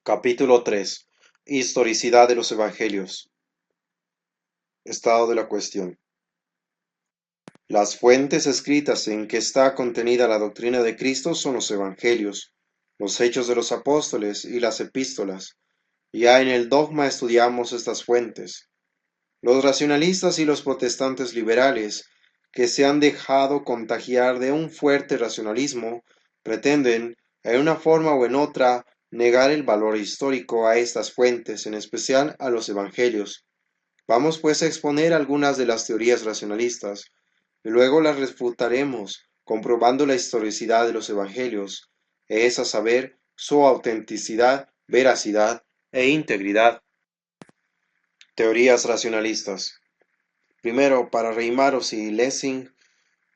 Capítulo 3. Historicidad de los Evangelios. Estado de la cuestión. Las fuentes escritas en que está contenida la doctrina de Cristo son los Evangelios, los Hechos de los Apóstoles y las Epístolas. Ya en el dogma estudiamos estas fuentes. Los racionalistas y los protestantes liberales, que se han dejado contagiar de un fuerte racionalismo, pretenden, en una forma o en otra, negar el valor histórico a estas fuentes, en especial a los evangelios. Vamos pues a exponer algunas de las teorías racionalistas, y luego las refutaremos, comprobando la historicidad de los evangelios, es a saber, su autenticidad, veracidad e integridad. Teorías racionalistas. Primero, para Reimaros y Lessing,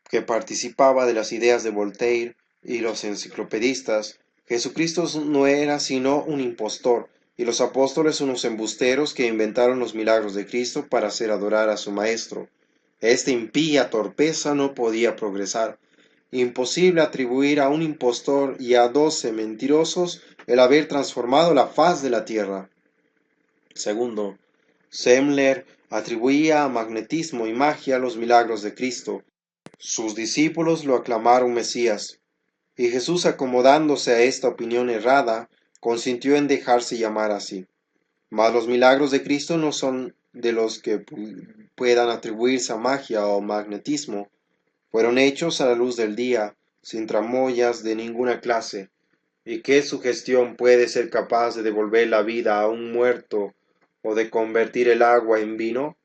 que participaba de las ideas de Voltaire y los enciclopedistas, Jesucristo no era sino un impostor, y los apóstoles unos embusteros que inventaron los milagros de Cristo para hacer adorar a su Maestro. Esta impía torpeza no podía progresar. Imposible atribuir a un impostor y a 12 mentirosos el haber transformado la faz de la tierra. Segundo, Semler atribuía a magnetismo y magia los milagros de Cristo. Sus discípulos lo aclamaron Mesías, y Jesús, acomodándose a esta opinión errada, consintió en dejarse llamar así. Mas los milagros de Cristo no son de los que puedan atribuirse a magia o magnetismo. Fueron hechos a la luz del día, sin tramoyas de ninguna clase. ¿Y qué sugestión puede ser capaz de devolver la vida a un muerto o de convertir el agua en vino?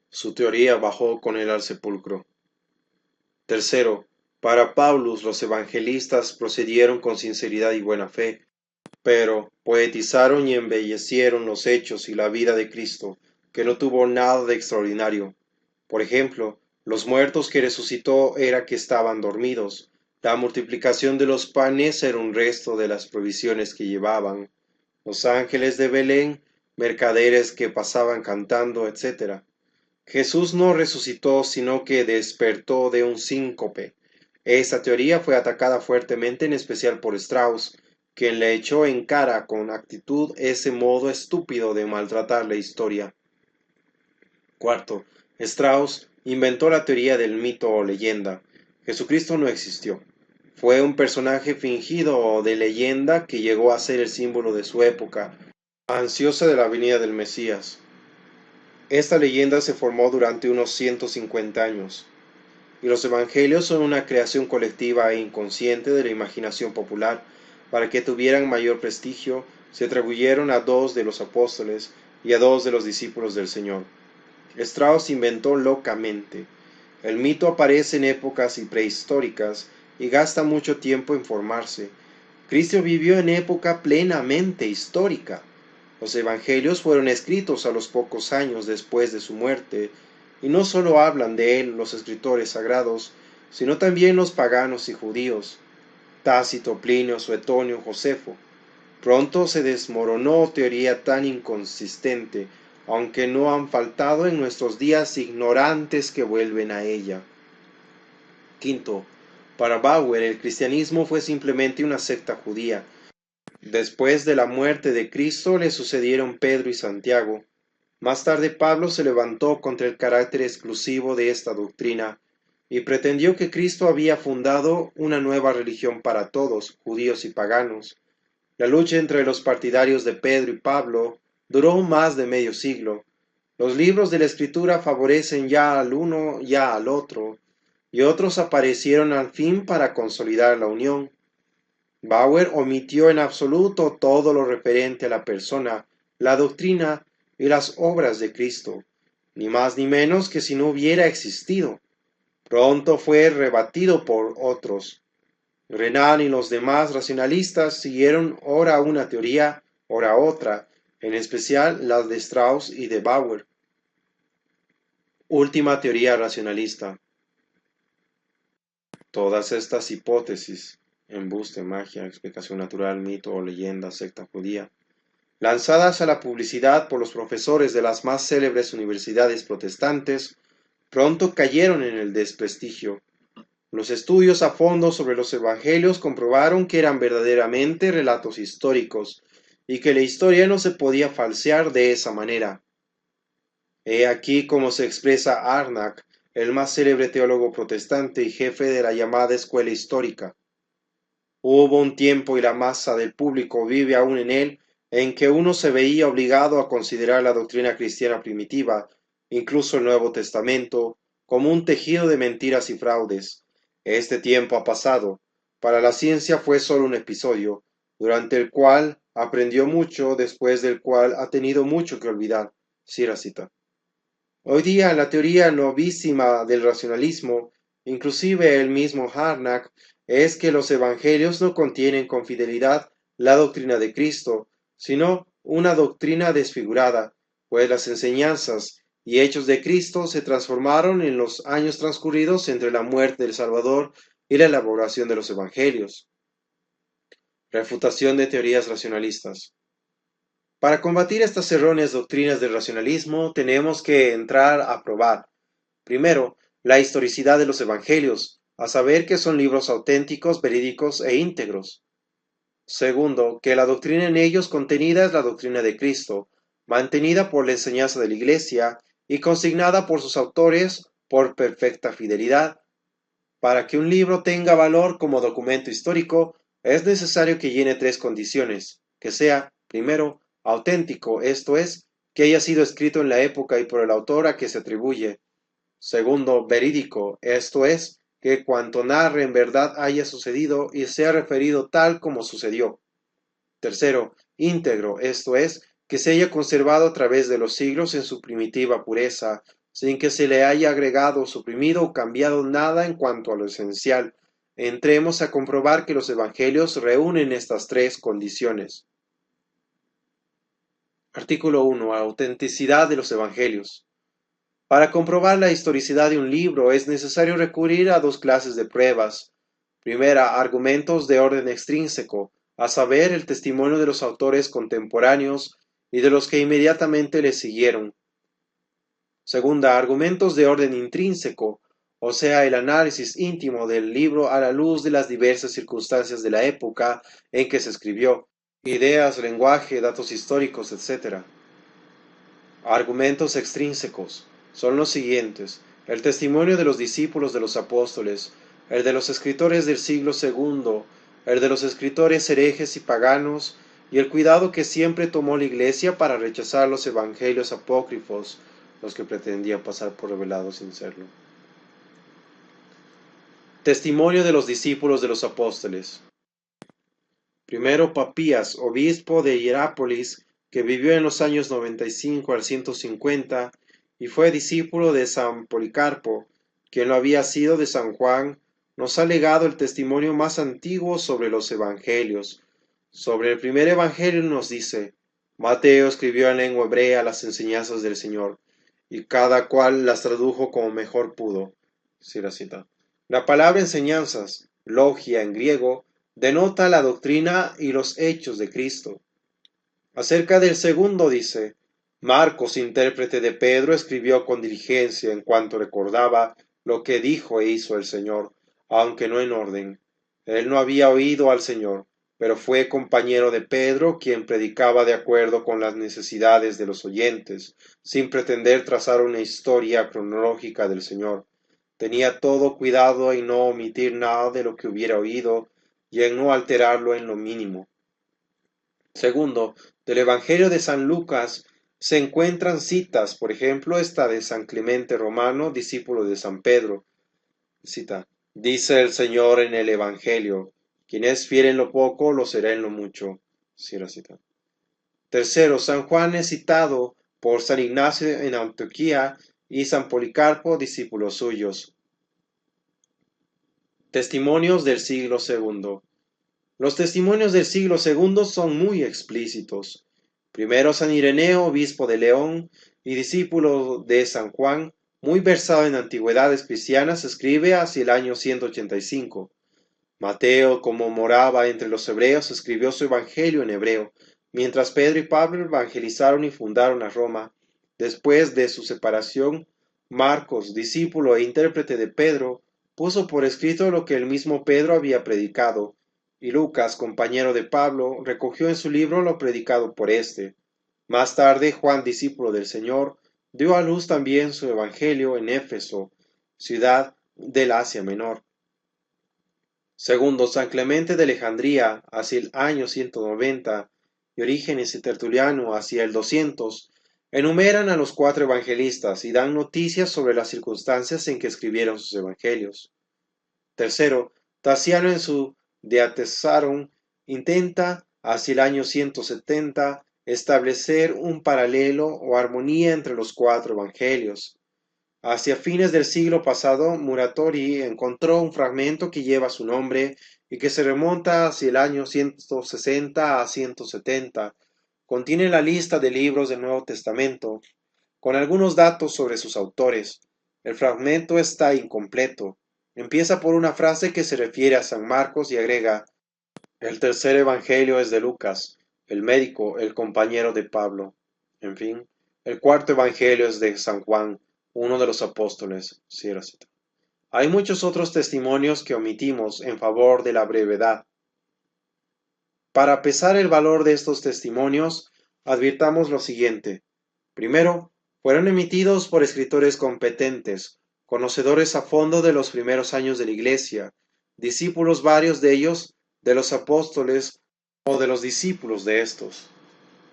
Su teoría bajó con él al sepulcro. Tercero, para Paulus los evangelistas procedieron con sinceridad y buena fe, pero poetizaron y embellecieron los hechos y la vida de Cristo, que no tuvo nada de extraordinario. Por ejemplo, los muertos que resucitó era que estaban dormidos. La multiplicación de los panes era un resto de las provisiones que llevaban. Los ángeles de Belén, mercaderes que pasaban cantando, etc. Jesús no resucitó, sino que despertó de un síncope. Esta teoría fue atacada fuertemente, en especial por Strauss, quien le echó en cara con actitud ese modo estúpido de maltratar la historia. Cuarto, Strauss inventó la teoría del mito o leyenda. Jesucristo no existió. Fue un personaje fingido o de leyenda que llegó a ser el símbolo de su época, ansiosa de la venida del Mesías. Esta leyenda se formó durante unos 150 años, y los evangelios son una creación colectiva e inconsciente de la imaginación popular. Para que tuvieran mayor prestigio, se atribuyeron a 2 de los apóstoles y a 2 de los discípulos del Señor. Strauss inventó locamente. El mito aparece en épocas prehistóricas y gasta mucho tiempo en formarse. Cristo vivió en época plenamente histórica. Los evangelios fueron escritos a los pocos años después de su muerte, y no solo hablan de él los escritores sagrados, sino también los paganos y judíos, Tácito, Plinio, Suetonio, Josefo. Pronto se desmoronó teoría tan inconsistente, aunque no han faltado en nuestros días ignorantes que vuelven a ella. Quinto, para Bauer el cristianismo fue simplemente una secta judía. Después de la muerte de Cristo le sucedieron Pedro y Santiago. Más tarde Pablo se levantó contra el carácter exclusivo de esta doctrina y pretendió que Cristo había fundado una nueva religión para todos, judíos y paganos. La lucha entre los partidarios de Pedro y Pablo duró más de medio siglo. Los libros de la Escritura favorecen ya al uno, ya al otro, y otros aparecieron al fin para consolidar la unión. Bauer omitió en absoluto todo lo referente a la persona, la doctrina y las obras de Cristo, ni más ni menos que si no hubiera existido. Pronto fue rebatido por otros. Renan y los demás racionalistas siguieron ora una teoría, ora otra, en especial las de Strauss y de Bauer. Última teoría racionalista. Todas estas hipótesis, embuste, magia, explicación natural, mito o leyenda, secta judía, lanzadas a la publicidad por los profesores de las más célebres universidades protestantes, pronto cayeron en el desprestigio. Los estudios a fondo sobre los evangelios comprobaron que eran verdaderamente relatos históricos y que la historia no se podía falsear de esa manera. He aquí cómo se expresa Arnak, el más célebre teólogo protestante y jefe de la llamada escuela histórica. Hubo un tiempo, y la masa del público vive aún en él, en que uno se veía obligado a considerar la doctrina cristiana primitiva, incluso el Nuevo Testamento, como un tejido de mentiras y fraudes. Este tiempo ha pasado. Para la ciencia fue solo un episodio, durante el cual aprendió mucho, después del cual ha tenido mucho que olvidar. Cierra cita. Hoy día la teoría novísima del racionalismo, inclusive el mismo Harnack, es que los evangelios no contienen con fidelidad la doctrina de Cristo, sino una doctrina desfigurada, pues las enseñanzas y hechos de Cristo se transformaron en los años transcurridos entre la muerte del Salvador y la elaboración de los evangelios. Refutación de teorías racionalistas. Para combatir estas erróneas doctrinas del racionalismo, tenemos que entrar a probar, primero, la historicidad de los evangelios, a saber que son libros auténticos, verídicos e íntegros. Segundo, que la doctrina en ellos contenida es la doctrina de Cristo, mantenida por la enseñanza de la Iglesia y consignada por sus autores por perfecta fidelidad. Para que un libro tenga valor como documento histórico, es necesario que llene tres condiciones: que sea, primero, auténtico, esto es, que haya sido escrito en la época y por el autor a que se atribuye; segundo, verídico, esto es, que cuanto narre en verdad haya sucedido y sea referido tal como sucedió; tercero, íntegro, esto es, que se haya conservado a través de los siglos en su primitiva pureza, sin que se le haya agregado, suprimido o cambiado nada en cuanto a lo esencial. Entremos a comprobar que los evangelios reúnen estas tres condiciones. Artículo 1. Autenticidad de los evangelios. Para comprobar la historicidad de un libro es necesario recurrir a dos clases de pruebas. Primera, argumentos de orden extrínseco, a saber, el testimonio de los autores contemporáneos y de los que inmediatamente le siguieron. Segunda, argumentos de orden intrínseco, o sea, el análisis íntimo del libro a la luz de las diversas circunstancias de la época en que se escribió, ideas, lenguaje, datos históricos, etc. Argumentos extrínsecos son los siguientes: el testimonio de los discípulos de los apóstoles, el de los escritores del siglo II, el de los escritores herejes y paganos, y el cuidado que siempre tomó la Iglesia para rechazar los evangelios apócrifos, los que pretendían pasar por revelados sin serlo. Testimonio de los discípulos de los apóstoles. Primero, Papías, obispo de Hierápolis, que vivió en los años 95 al 150 y fue discípulo de San Policarpo, quien lo había sido de San Juan, nos ha legado el testimonio más antiguo sobre los evangelios. Sobre el primer evangelio nos dice: Mateo escribió en lengua hebrea las enseñanzas del Señor, y cada cual las tradujo como mejor pudo. Sí, la cita. La palabra enseñanzas, logia en griego, denota la doctrina y los hechos de Cristo. Acerca del segundo dice: Marcos, intérprete de Pedro, escribió con diligencia en cuanto recordaba lo que dijo e hizo el Señor, aunque no en orden. Él no había oído al Señor, pero fue compañero de Pedro, quien predicaba de acuerdo con las necesidades de los oyentes, sin pretender trazar una historia cronológica del Señor. Tenía todo cuidado en no omitir nada de lo que hubiera oído y en no alterarlo en lo mínimo. Segundo, del Evangelio de San Lucas se encuentran citas, por ejemplo, esta de San Clemente Romano, discípulo de San Pedro. Cita: Dice el Señor en el Evangelio: quien es fiel en lo poco, lo será en lo mucho. Cierra cita. Tercero, San Juan es citado por San Ignacio en Antioquía y San Policarpo, discípulos suyos. Testimonios del siglo II. Los testimonios del siglo II son muy explícitos. Primero, San Ireneo, obispo de León y discípulo de San Juan, muy versado en antigüedades cristianas, escribe hacia el año 185. Mateo, como moraba entre los hebreos, escribió su evangelio en hebreo, mientras Pedro y Pablo evangelizaron y fundaron a Roma. Después de su separación, Marcos, discípulo e intérprete de Pedro, puso por escrito lo que el mismo Pedro había predicado, y Lucas, compañero de Pablo, recogió en su libro lo predicado por éste. Más tarde, Juan, discípulo del Señor, dio a luz también su evangelio en Éfeso, ciudad del Asia Menor. Segundo, San Clemente de Alejandría, hacia el año 190, y Orígenes y Tertuliano, hacia el 200, enumeran a los cuatro evangelistas y dan noticias sobre las circunstancias en que escribieron sus evangelios. Tercero, Tasiano en su De Atesarum intenta, hacia el año 170, establecer un paralelo o armonía entre los cuatro evangelios. Hacia fines del siglo pasado, Muratori encontró un fragmento que lleva su nombre y que se remonta hacia el año 160 a 170. Contiene la lista de libros del Nuevo Testamento, con algunos datos sobre sus autores. El fragmento está incompleto. Empieza por una frase que se refiere a San Marcos y agrega: el tercer evangelio es de Lucas, el médico, el compañero de Pablo. En fin, el cuarto evangelio es de San Juan, uno de los apóstoles. Cierra cita. Hay muchos otros testimonios que omitimos en favor de la brevedad. Para pesar el valor de estos testimonios, advirtamos lo siguiente. Primero, fueron emitidos por escritores competentes, conocedores a fondo de los primeros años de la Iglesia, discípulos varios de ellos de los apóstoles o de los discípulos de estos,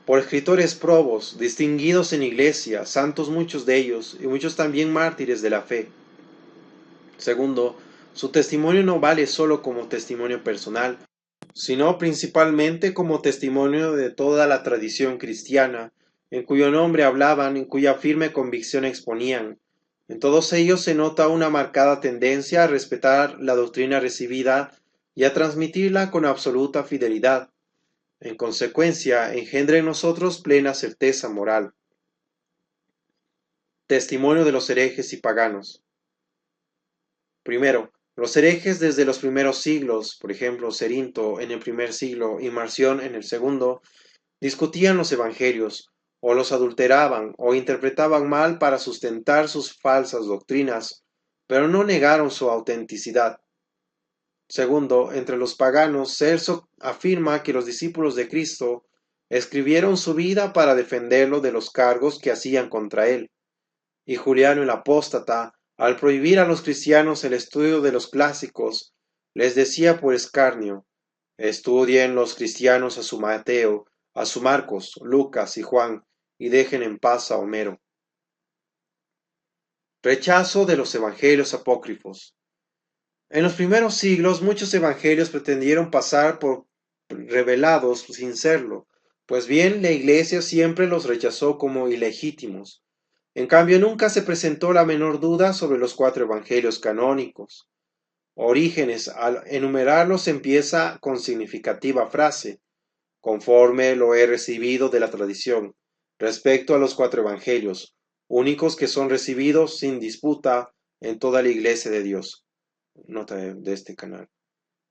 por escritores probos, distinguidos en Iglesia, santos muchos de ellos, y muchos también mártires de la fe. Segundo, su testimonio no vale solo como testimonio personal, sino principalmente como testimonio de toda la tradición cristiana, en cuyo nombre hablaban, en cuya firme convicción exponían. En todos ellos se nota una marcada tendencia a respetar la doctrina recibida y a transmitirla con absoluta fidelidad. En consecuencia, engendra en nosotros plena certeza moral. Testimonio de los herejes y paganos. Primero, los herejes desde los primeros siglos, por ejemplo, Cerinto en el primer siglo y Marción en el segundo, discutían los evangelios, o los adulteraban, o interpretaban mal para sustentar sus falsas doctrinas, pero no negaron su autenticidad. Segundo, entre los paganos, Celso afirma que los discípulos de Cristo escribieron su vida para defenderlo de los cargos que hacían contra él, y Juliano el apóstata, al prohibir a los cristianos el estudio de los clásicos, les decía por escarnio: estudien los cristianos a su Mateo, a su Marcos, Lucas y Juan, y dejen en paz a Homero. Rechazo de los evangelios apócrifos. En los primeros siglos muchos evangelios pretendieron pasar por revelados sin serlo, pues bien la Iglesia siempre los rechazó como ilegítimos. En cambio, nunca se presentó la menor duda sobre los cuatro evangelios canónicos. Orígenes, al enumerarlos, empieza con significativa frase: conforme lo he recibido de la tradición, respecto a los cuatro evangelios, únicos que son recibidos sin disputa en toda la Iglesia de Dios. Nota de este canal.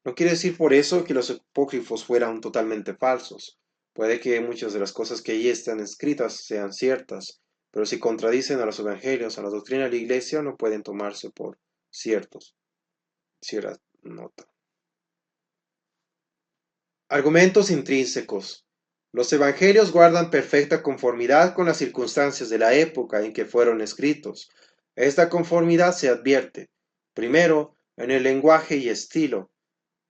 No quiere decir por eso que los apócrifos fueran totalmente falsos. Puede que muchas de las cosas que allí están escritas sean ciertas, pero si contradicen a los evangelios, a la doctrina de la Iglesia, no pueden tomarse por ciertos. Cierra nota. Argumentos intrínsecos. Los evangelios guardan perfecta conformidad con las circunstancias de la época en que fueron escritos. Esta conformidad se advierte, primero, en el lenguaje y estilo.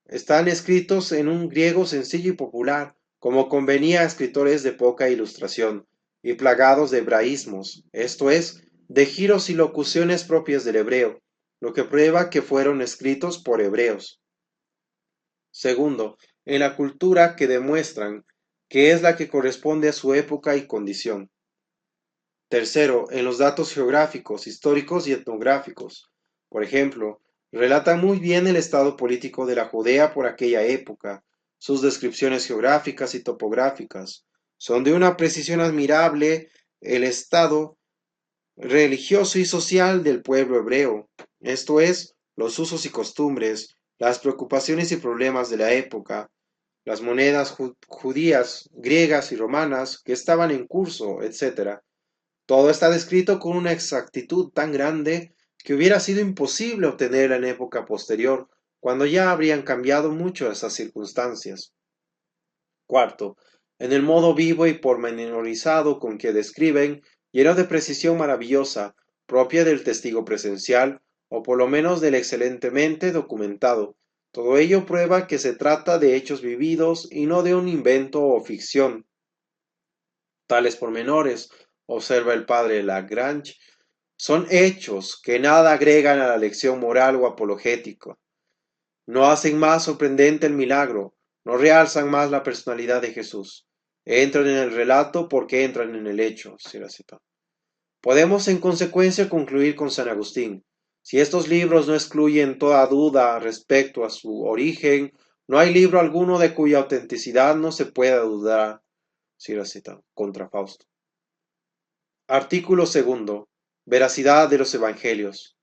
Están escritos en un griego sencillo y popular, como convenía a escritores de poca ilustración, y plagados de hebraísmos, esto es, de giros y locuciones propias del hebreo, lo que prueba que fueron escritos por hebreos. Segundo, en la cultura que demuestran que es la que corresponde a su época y condición. Tercero, en los datos geográficos, históricos y etnográficos. Por ejemplo, relatan muy bien el estado político de la Judea por aquella época. Sus descripciones geográficas y topográficas son de una precisión admirable. El estado religioso y social del pueblo hebreo, esto es, los usos y costumbres, las preocupaciones y problemas de la época, las monedas judías, griegas y romanas que estaban en curso, etc. Todo está descrito con una exactitud tan grande que hubiera sido imposible obtenerla en época posterior, cuando ya habrían cambiado mucho esas circunstancias. Cuarto, en el modo vivo y pormenorizado con que describen, lleno de precisión maravillosa, propia del testigo presencial, o por lo menos del excelentemente documentado. Todo ello prueba que se trata de hechos vividos y no de un invento o ficción. Tales pormenores, observa el padre Lagrange, son hechos que nada agregan a la lección moral o apologética. No hacen más sorprendente el milagro, no realzan más la personalidad de Jesús. Entran en el relato porque entran en el hecho. Cierra cita. Podemos en consecuencia concluir con San Agustín. Si estos libros no excluyen toda duda respecto a su origen, no hay libro alguno de cuya autenticidad no se pueda dudar. Cierra cita. Contra Fausto. Artículo segundo. Veracidad de los Evangelios.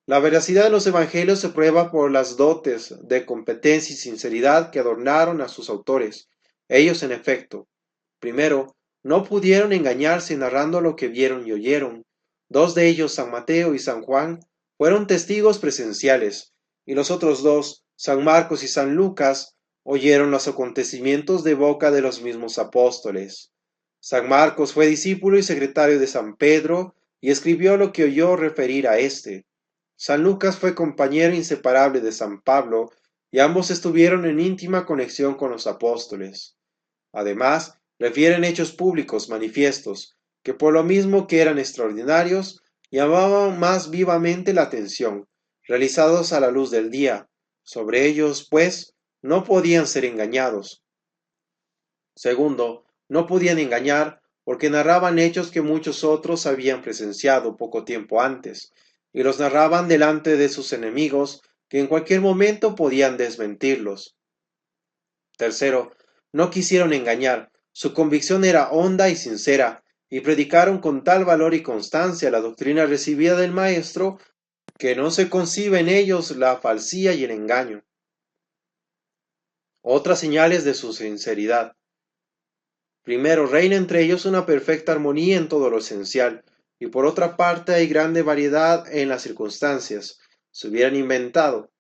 La veracidad de los evangelios se prueba por las dotes de competencia y sinceridad que adornaron a sus autores. Ellos, en efecto, primero, no pudieron engañarse narrando lo que vieron y oyeron. Dos de ellos, San Mateo y San Juan, fueron testigos presenciales, y los otros dos, San Marcos y San Lucas, oyeron los acontecimientos de boca de los mismos apóstoles. San Marcos fue discípulo y secretario de San Pedro, y escribió lo que oyó referir a éste. San Lucas fue compañero inseparable de San Pablo, y ambos estuvieron en íntima conexión con los apóstoles. Además, refieren hechos públicos manifiestos, que por lo mismo que eran extraordinarios, llamaban más vivamente la atención, realizados a la luz del día. Sobre ellos, pues, no podían ser engañados. Segundo, no podían engañar porque narraban hechos que muchos otros habían presenciado poco tiempo antes, y los narraban delante de sus enemigos, que en cualquier momento podían desmentirlos. Tercero, no quisieron engañar, su convicción era honda y sincera, y predicaron con tal valor y constancia la doctrina recibida del Maestro, que no se concibe en ellos la falsía y el engaño. Otras señales de su sinceridad. Primero, reina entre ellos una perfecta armonía en todo lo esencial, y por otra parte hay grande variedad en las circunstancias. Se hubieran inventado,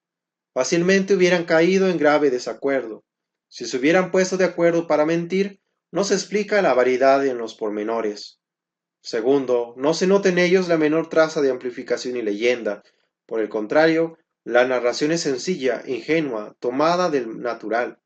fácilmente hubieran caído en grave desacuerdo. Si se hubieran puesto de acuerdo para mentir, no se explica la variedad en los pormenores. Segundo, no se nota en ellos la menor traza de amplificación y leyenda. Por el contrario, la narración es sencilla, ingenua, tomada del natural.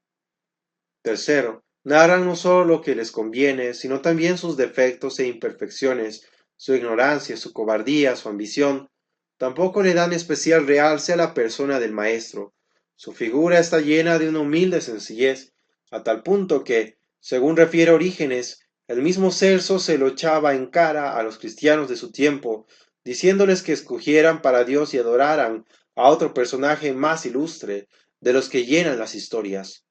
Tercero, narran no solo lo que les conviene, sino también sus defectos e imperfecciones, su ignorancia, su cobardía, su ambición. Tampoco le dan especial realce a la persona del maestro. Su figura está llena de una humilde sencillez, a tal punto que, según refiere Orígenes, el mismo Celso se lo echaba en cara a los cristianos de su tiempo, diciéndoles que escogieran para Dios y adoraran a otro personaje más ilustre de los que llenan las historias.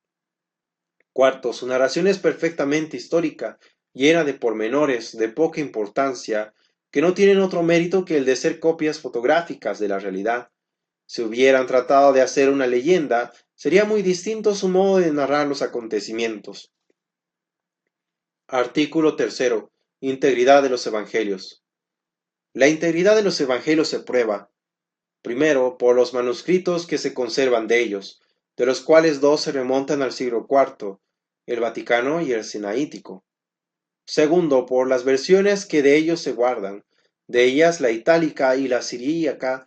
Cuarto, su narración es perfectamente histórica, llena de pormenores de poca importancia, que no tienen otro mérito que el de ser copias fotográficas de la realidad. Si hubieran tratado de hacer una leyenda, sería muy distinto su modo de narrar los acontecimientos. Artículo tercero. Integridad de los Evangelios. La integridad de los Evangelios se prueba, primero, por los manuscritos que se conservan de ellos, de los cuales dos se remontan al siglo IV, el Vaticano y el Sinaítico. Segundo, por las versiones que de ellos se guardan. De ellas la itálica y la siríaca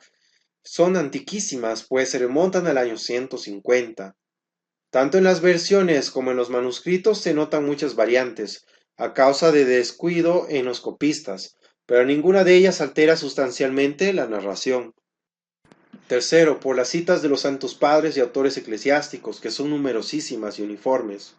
son antiquísimas, pues se remontan al año 150. Tanto en las versiones como en los manuscritos se notan muchas variantes, a causa de descuido en los copistas, pero ninguna de ellas altera sustancialmente la narración. Tercero, por las citas de los santos padres y autores eclesiásticos, que son numerosísimas y uniformes.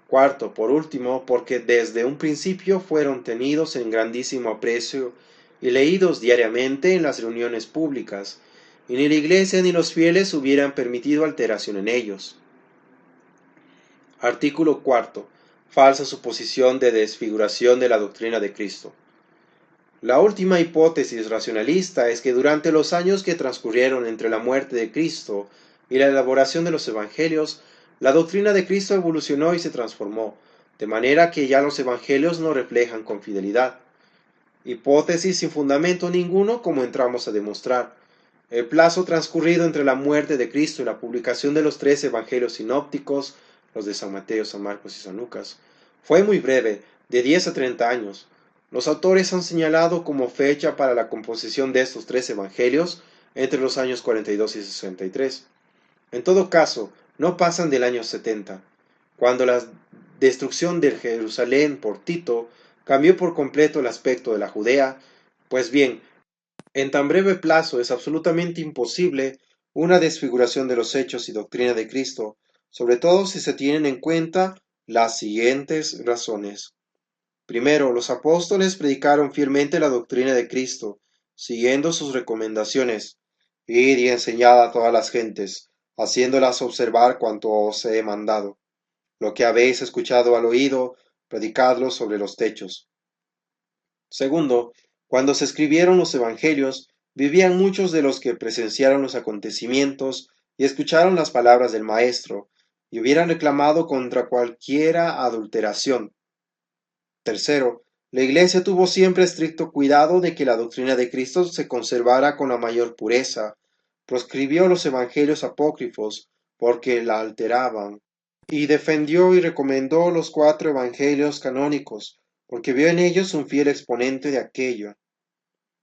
Cuarto, por último, porque desde un principio fueron tenidos en grandísimo aprecio y leídos diariamente en las reuniones públicas, y ni la Iglesia ni los fieles hubieran permitido alteración en ellos. Artículo cuarto. Falsa suposición de desfiguración de la doctrina de Cristo. La última hipótesis racionalista es que durante los años que transcurrieron entre la muerte de Cristo y la elaboración de los evangelios, la doctrina de Cristo evolucionó y se transformó, de manera que ya los evangelios no reflejan con fidelidad. Hipótesis sin fundamento ninguno, como entramos a demostrar. El plazo transcurrido entre la muerte de Cristo y la publicación de los 3 evangelios sinópticos, los de San Mateo, San Marcos y San Lucas, fue muy breve, de 10 a 30 años. Los autores han señalado como fecha para la composición de estos 3 evangelios entre los años 42 y 63. En todo caso, no pasan del año 70, cuando la destrucción de Jerusalén por Tito cambió por completo el aspecto de la Judea. Pues bien, en tan breve plazo es absolutamente imposible una desfiguración de los hechos y doctrina de Cristo, sobre todo si se tienen en cuenta las siguientes razones. Primero, los apóstoles predicaron fielmente la doctrina de Cristo, siguiendo sus recomendaciones: id y enseñad a todas las gentes, haciéndolas observar cuanto os he mandado. Lo que habéis escuchado al oído, predicadlo sobre los techos. Segundo, cuando se escribieron los evangelios, vivían muchos de los que presenciaron los acontecimientos y escucharon las palabras del Maestro, y hubieran reclamado contra cualquiera adulteración. Tercero, la Iglesia tuvo siempre estricto cuidado de que la doctrina de Cristo se conservara con la mayor pureza. Proscribió los evangelios apócrifos porque la alteraban, y defendió y recomendó los 4 evangelios canónicos, porque vio en ellos un fiel exponente de aquello.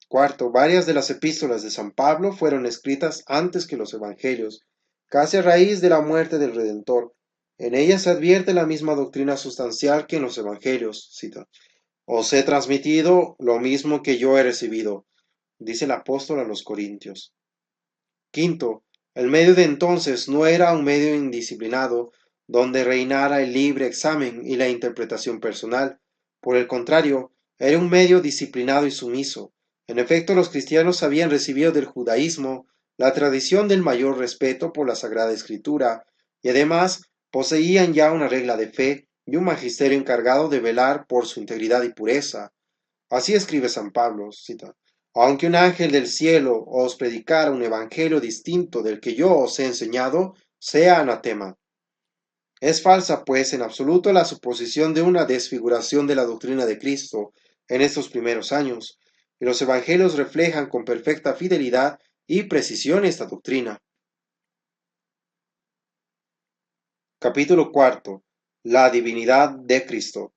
Cuarto, varias de las epístolas de San Pablo fueron escritas antes que los evangelios, casi a raíz de la muerte del Redentor. En ellas se advierte la misma doctrina sustancial que en los evangelios. Cita: os he transmitido lo mismo que yo he recibido, dice el apóstol a los Corintios. Quinto, el medio de entonces no era un medio indisciplinado donde reinara el libre examen y la interpretación personal. Por el contrario, era un medio disciplinado y sumiso. En efecto, los cristianos habían recibido del judaísmo la tradición del mayor respeto por la Sagrada Escritura, y además poseían ya una regla de fe y un magisterio encargado de velar por su integridad y pureza. Así escribe San Pablo, cita: aunque un ángel del cielo os predicara un evangelio distinto del que yo os he enseñado, sea anatema. Es falsa, pues, en absoluto la suposición de una desfiguración de la doctrina de Cristo en estos primeros años, y los evangelios reflejan con perfecta fidelidad y precisión esta doctrina. Capítulo cuarto. La divinidad de Cristo.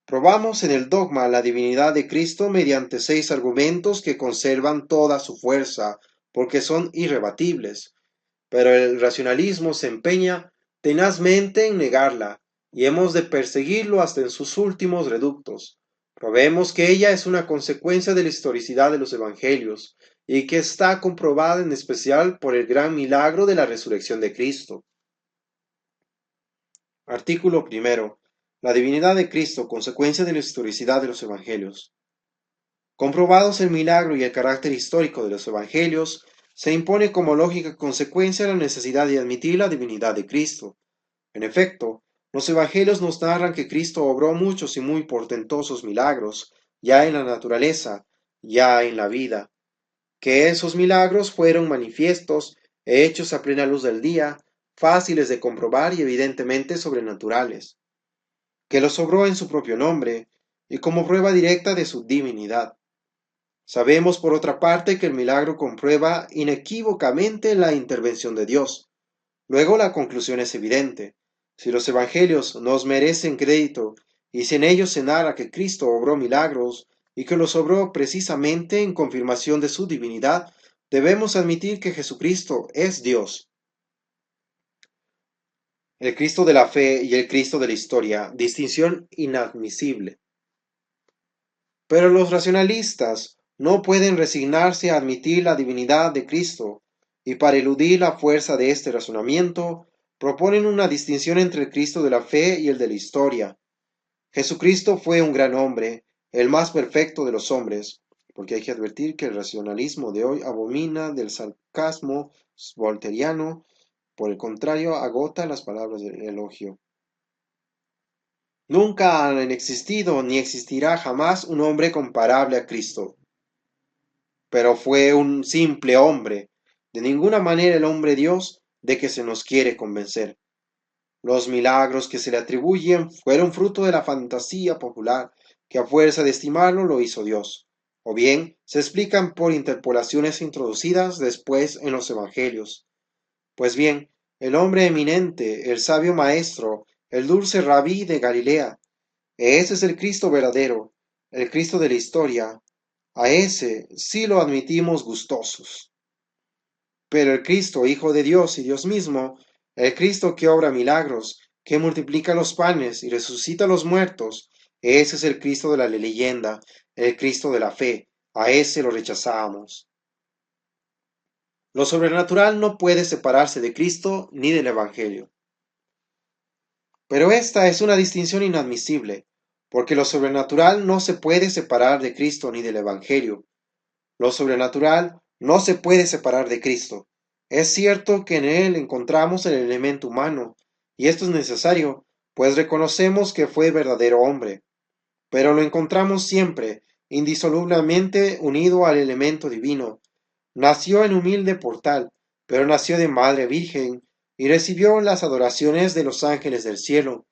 Probamos en el dogma la divinidad de Cristo mediante 6 argumentos que conservan toda su fuerza, porque son irrebatibles. Pero el racionalismo se empeña tenazmente en negarla, y hemos de perseguirlo hasta en sus últimos reductos. Probemos que ella es una consecuencia de la historicidad de los evangelios, y que está comprobada en especial por el gran milagro de la resurrección de Cristo. Artículo primero. La divinidad de Cristo, consecuencia de la historicidad de los evangelios. Comprobados el milagro y el carácter histórico de los evangelios, se impone como lógica consecuencia la necesidad de admitir la divinidad de Cristo. En efecto, los evangelios nos narran que Cristo obró muchos y muy portentosos milagros, ya en la naturaleza, ya en la vida, que esos milagros fueron manifiestos, hechos a plena luz del día, fáciles de comprobar y evidentemente sobrenaturales, que los obró en su propio nombre y como prueba directa de su divinidad. Sabemos, por otra parte, que el milagro comprueba inequívocamente la intervención de Dios. Luego la conclusión es evidente. Si los evangelios nos merecen crédito y si en ellos se narra que Cristo obró milagros y que los obró precisamente en confirmación de su divinidad, debemos admitir que Jesucristo es Dios. El Cristo de la fe y el Cristo de la historia, distinción inadmisible. Pero los racionalistas no pueden resignarse a admitir la divinidad de Cristo, y para eludir la fuerza de este razonamiento, proponen una distinción entre el Cristo de la fe y el de la historia. Jesucristo fue un gran hombre, el más perfecto de los hombres, porque hay que advertir que el racionalismo de hoy abomina del sarcasmo volteriano, por el contrario, agota las palabras del elogio. Nunca han existido ni existirá jamás un hombre comparable a Cristo, pero fue un simple hombre, de ninguna manera el hombre Dios de que se nos quiere convencer. Los milagros que se le atribuyen fueron fruto de la fantasía popular, que a fuerza de estimarlo lo hizo Dios. o bien se explican por interpolaciones introducidas después en los evangelios. Pues bien, el hombre eminente, el sabio maestro, el dulce rabí de Galilea, ese es el Cristo verdadero, el Cristo de la historia, a ese sí lo admitimos gustosos. Pero el Cristo, Hijo de Dios y Dios mismo, el Cristo que obra milagros, que multiplica los panes y resucita a los muertos, ese es el Cristo de la leyenda, el Cristo de la fe, a ese lo rechazamos. Lo sobrenatural no puede separarse de Cristo ni del Evangelio. Pero esta es una distinción inadmisible, porque lo sobrenatural no se puede separar de Cristo ni del Evangelio. Lo sobrenatural no se puede separar de Cristo. Es cierto que en él encontramos el elemento humano, y esto es necesario, pues reconocemos que fue verdadero hombre, pero lo encontramos siempre, indisolublemente unido al elemento divino. Nació en humilde portal, pero nació de madre virgen, y recibió las adoraciones de los ángeles del cielo.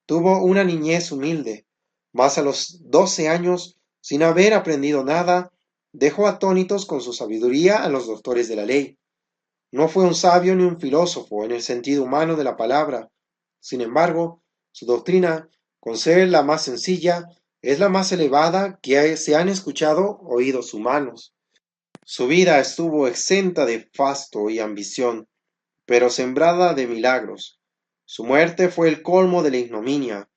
Tuvo una niñez humilde, mas a los 12 años, sin haber aprendido nada, dejó atónitos con su sabiduría a los doctores de la ley. No fue un sabio ni un filósofo en el sentido humano de la palabra. Sin embargo, su doctrina, con ser la más sencilla, es la más elevada que se han escuchado oídos humanos. Su vida estuvo exenta de fasto y ambición, pero sembrada de milagros. Su muerte fue el colmo de la ignominia,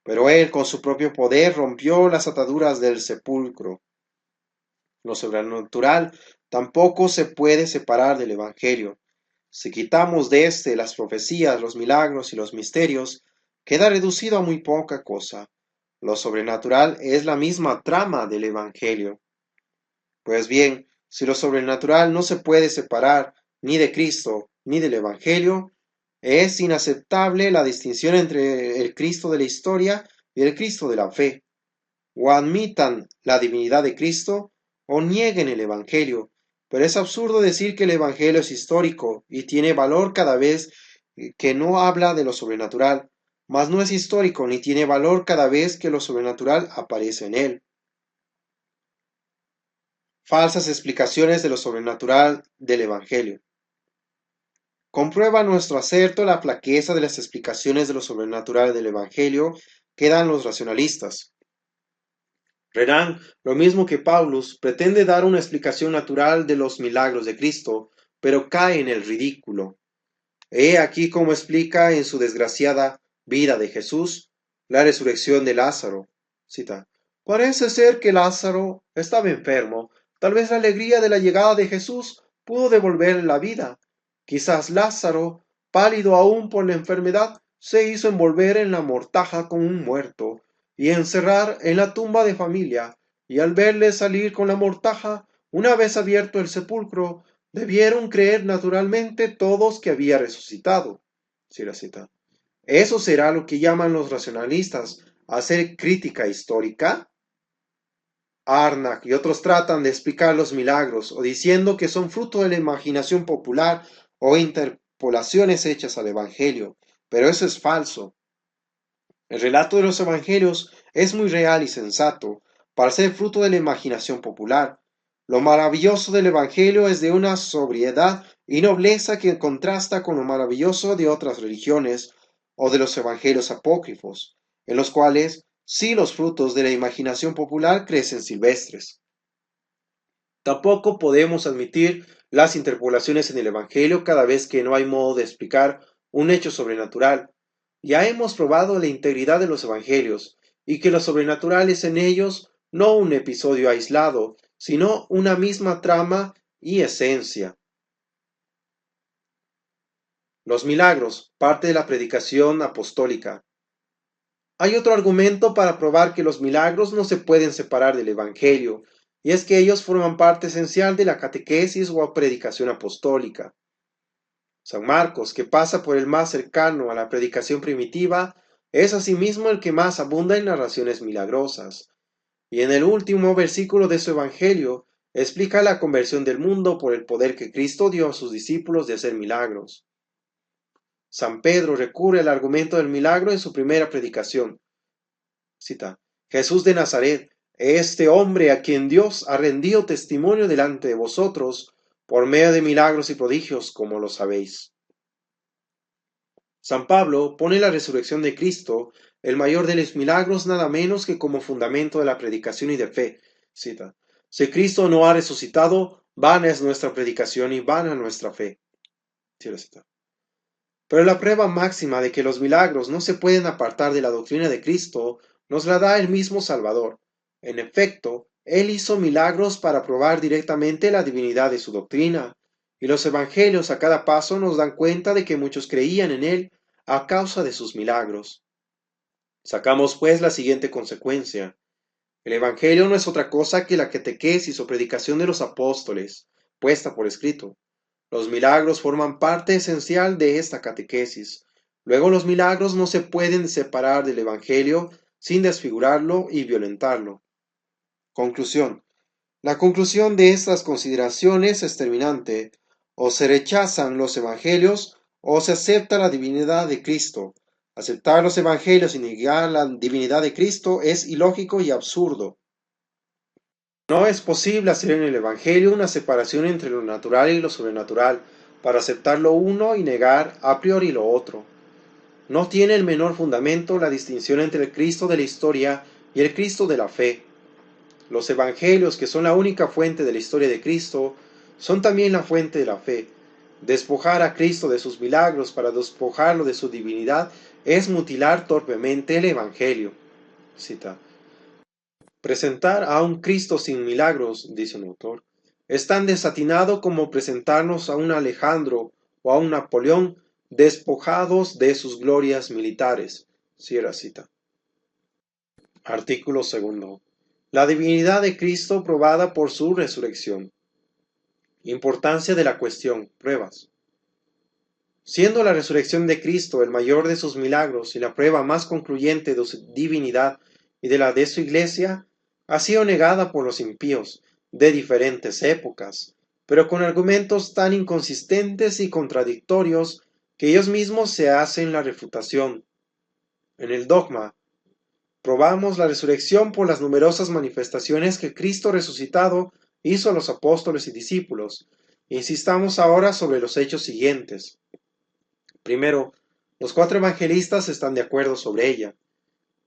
pero él con su propio poder rompió las ataduras del sepulcro. Lo sobrenatural tampoco se puede separar del Evangelio. Si quitamos de éste las profecías, los milagros y los misterios, queda reducido a muy poca cosa. Lo sobrenatural es la misma trama del Evangelio. Pues bien, si lo sobrenatural no se puede separar ni de Cristo ni del Evangelio, es inaceptable la distinción entre el Cristo de la historia y el Cristo de la fe. O admitan la divinidad de Cristo o nieguen el Evangelio. Pero es absurdo decir que el Evangelio es histórico y tiene valor cada vez que no habla de lo sobrenatural, mas no es histórico ni tiene valor cada vez que lo sobrenatural aparece en él. Falsas explicaciones de lo sobrenatural del Evangelio. Comprueba nuestro acerto la flaqueza de las explicaciones de lo sobrenatural del Evangelio que dan los racionalistas. Renan, lo mismo que Paulus, pretende dar una explicación natural de los milagros de Cristo, pero cae en el ridículo. He aquí cómo explica en su desgraciada Vida de Jesús la resurrección de Lázaro. Cita: Parece ser que Lázaro estaba enfermo. Tal vez la alegría de la llegada de Jesús pudo devolverle la vida. Quizás Lázaro, pálido aún por la enfermedad, se hizo envolver en la mortaja como un muerto y encerrar en la tumba de familia, y al verle salir con la mortaja, una vez abierto el sepulcro, debieron creer naturalmente todos que había resucitado. Sí, la cita. ¿Eso será lo que llaman los racionalistas hacer crítica histórica? Arnach y otros tratan de explicar los milagros o diciendo que son fruto de la imaginación popular o interpolaciones hechas al Evangelio, pero eso es falso. El relato de los Evangelios es muy real y sensato para ser fruto de la imaginación popular. Lo maravilloso del Evangelio es de una sobriedad y nobleza que contrasta con lo maravilloso de otras religiones o de los Evangelios apócrifos, en los cuales sí los frutos de la imaginación popular crecen silvestres. Tampoco podemos admitir las interpolaciones en el Evangelio cada vez que no hay modo de explicar un hecho sobrenatural. Ya hemos probado la integridad de los Evangelios y que lo sobrenatural es en ellos no un episodio aislado, sino una misma trama y esencia. Los milagros, parte de la predicación apostólica. Hay otro argumento para probar que los milagros no se pueden separar del Evangelio, y es que ellos forman parte esencial de la catequesis o predicación apostólica. San Marcos, que pasa por el más cercano a la predicación primitiva, es asimismo el que más abunda en narraciones milagrosas, y en el último versículo de su Evangelio explica la conversión del mundo por el poder que Cristo dio a sus discípulos de hacer milagros. San Pedro recurre al argumento del milagro en su primera predicación. Cita: Jesús de Nazaret, este hombre a quien Dios ha rendido testimonio delante de vosotros por medio de milagros y prodigios, como lo sabéis. San Pablo pone la resurrección de Cristo, el mayor de los milagros, nada menos que como fundamento de la predicación y de fe. Cita: si Cristo no ha resucitado, vana es nuestra predicación y vana nuestra fe. Cierra cita. Pero la prueba máxima de que los milagros no se pueden apartar de la doctrina de Cristo nos la da el mismo Salvador. En efecto, Él hizo milagros para probar directamente la divinidad de su doctrina, y los evangelios a cada paso nos dan cuenta de que muchos creían en Él a causa de sus milagros. Sacamos pues la siguiente consecuencia. El evangelio no es otra cosa que la catequesis o predicación de los apóstoles, puesta por escrito. Los milagros forman parte esencial de esta catequesis. Luego los milagros no se pueden separar del Evangelio sin desfigurarlo y violentarlo. Conclusión. La conclusión de estas consideraciones es terminante. O se rechazan los Evangelios o se acepta la divinidad de Cristo. Aceptar los Evangelios y negar la divinidad de Cristo es ilógico y absurdo. No es posible hacer en el Evangelio una separación entre lo natural y lo sobrenatural, para aceptar lo uno y negar a priori lo otro. No tiene el menor fundamento la distinción entre el Cristo de la historia y el Cristo de la fe. Los Evangelios, que son la única fuente de la historia de Cristo, son también la fuente de la fe. Despojar a Cristo de sus milagros para despojarlo de su divinidad es mutilar torpemente el Evangelio. Cita: presentar a un Cristo sin milagros, dice un autor, es tan desatinado como presentarnos a un Alejandro o a un Napoleón despojados de sus glorias militares. Cierra cita. Artículo segundo. La divinidad de Cristo probada por su resurrección. Importancia de la cuestión. Pruebas. Siendo la resurrección de Cristo el mayor de sus milagros y la prueba más concluyente de su divinidad y de la de su Iglesia, ha sido negada por los impíos de diferentes épocas, pero con argumentos tan inconsistentes y contradictorios que ellos mismos se hacen la refutación. En el dogma, probamos la resurrección por las numerosas manifestaciones que Cristo resucitado hizo a los apóstoles y discípulos. Insistamos ahora sobre los hechos siguientes. Primero, los 4 evangelistas están de acuerdo sobre ella.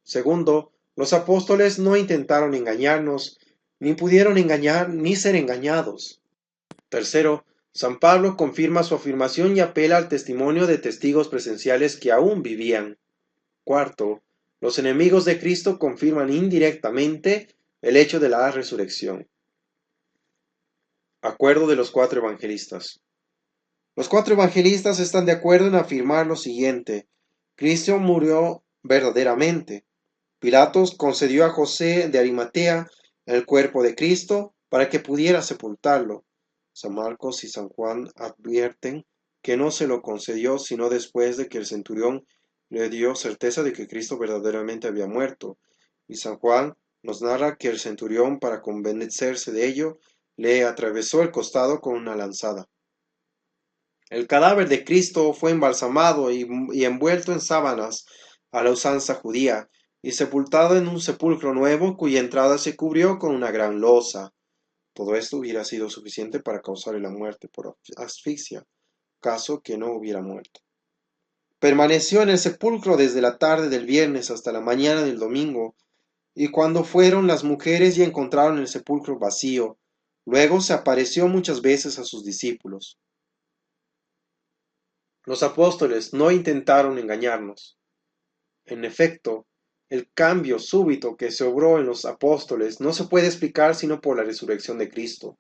Segundo, los apóstoles no intentaron engañarnos, ni pudieron engañar ni ser engañados. Tercero, San Pablo confirma su afirmación y apela al testimonio de testigos presenciales que aún vivían. Cuarto, los enemigos de Cristo confirman indirectamente el hecho de la resurrección. Acuerdo de los 4 evangelistas. Los 4 evangelistas están de acuerdo en afirmar lo siguiente: Cristo murió verdaderamente. Pilatos concedió a José de Arimatea el cuerpo de Cristo para que pudiera sepultarlo. San Marcos y San Juan advierten que no se lo concedió sino después de que el centurión le dio certeza de que Cristo verdaderamente había muerto. Y San Juan nos narra que el centurión, para convencerse de ello, le atravesó el costado con una lanzada. El cadáver de Cristo fue embalsamado y envuelto en sábanas a la usanza judía, y sepultado en un sepulcro nuevo cuya entrada se cubrió con una gran losa. Todo esto hubiera sido suficiente para causarle la muerte por asfixia, caso que no hubiera muerto. Permaneció en el sepulcro desde la tarde del viernes hasta la mañana del domingo, y cuando fueron las mujeres y encontraron el sepulcro vacío, luego se apareció muchas veces a sus discípulos. Los apóstoles no intentaron engañarnos. En efecto, el cambio súbito que se obró en los apóstoles no se puede explicar sino por la resurrección de Cristo.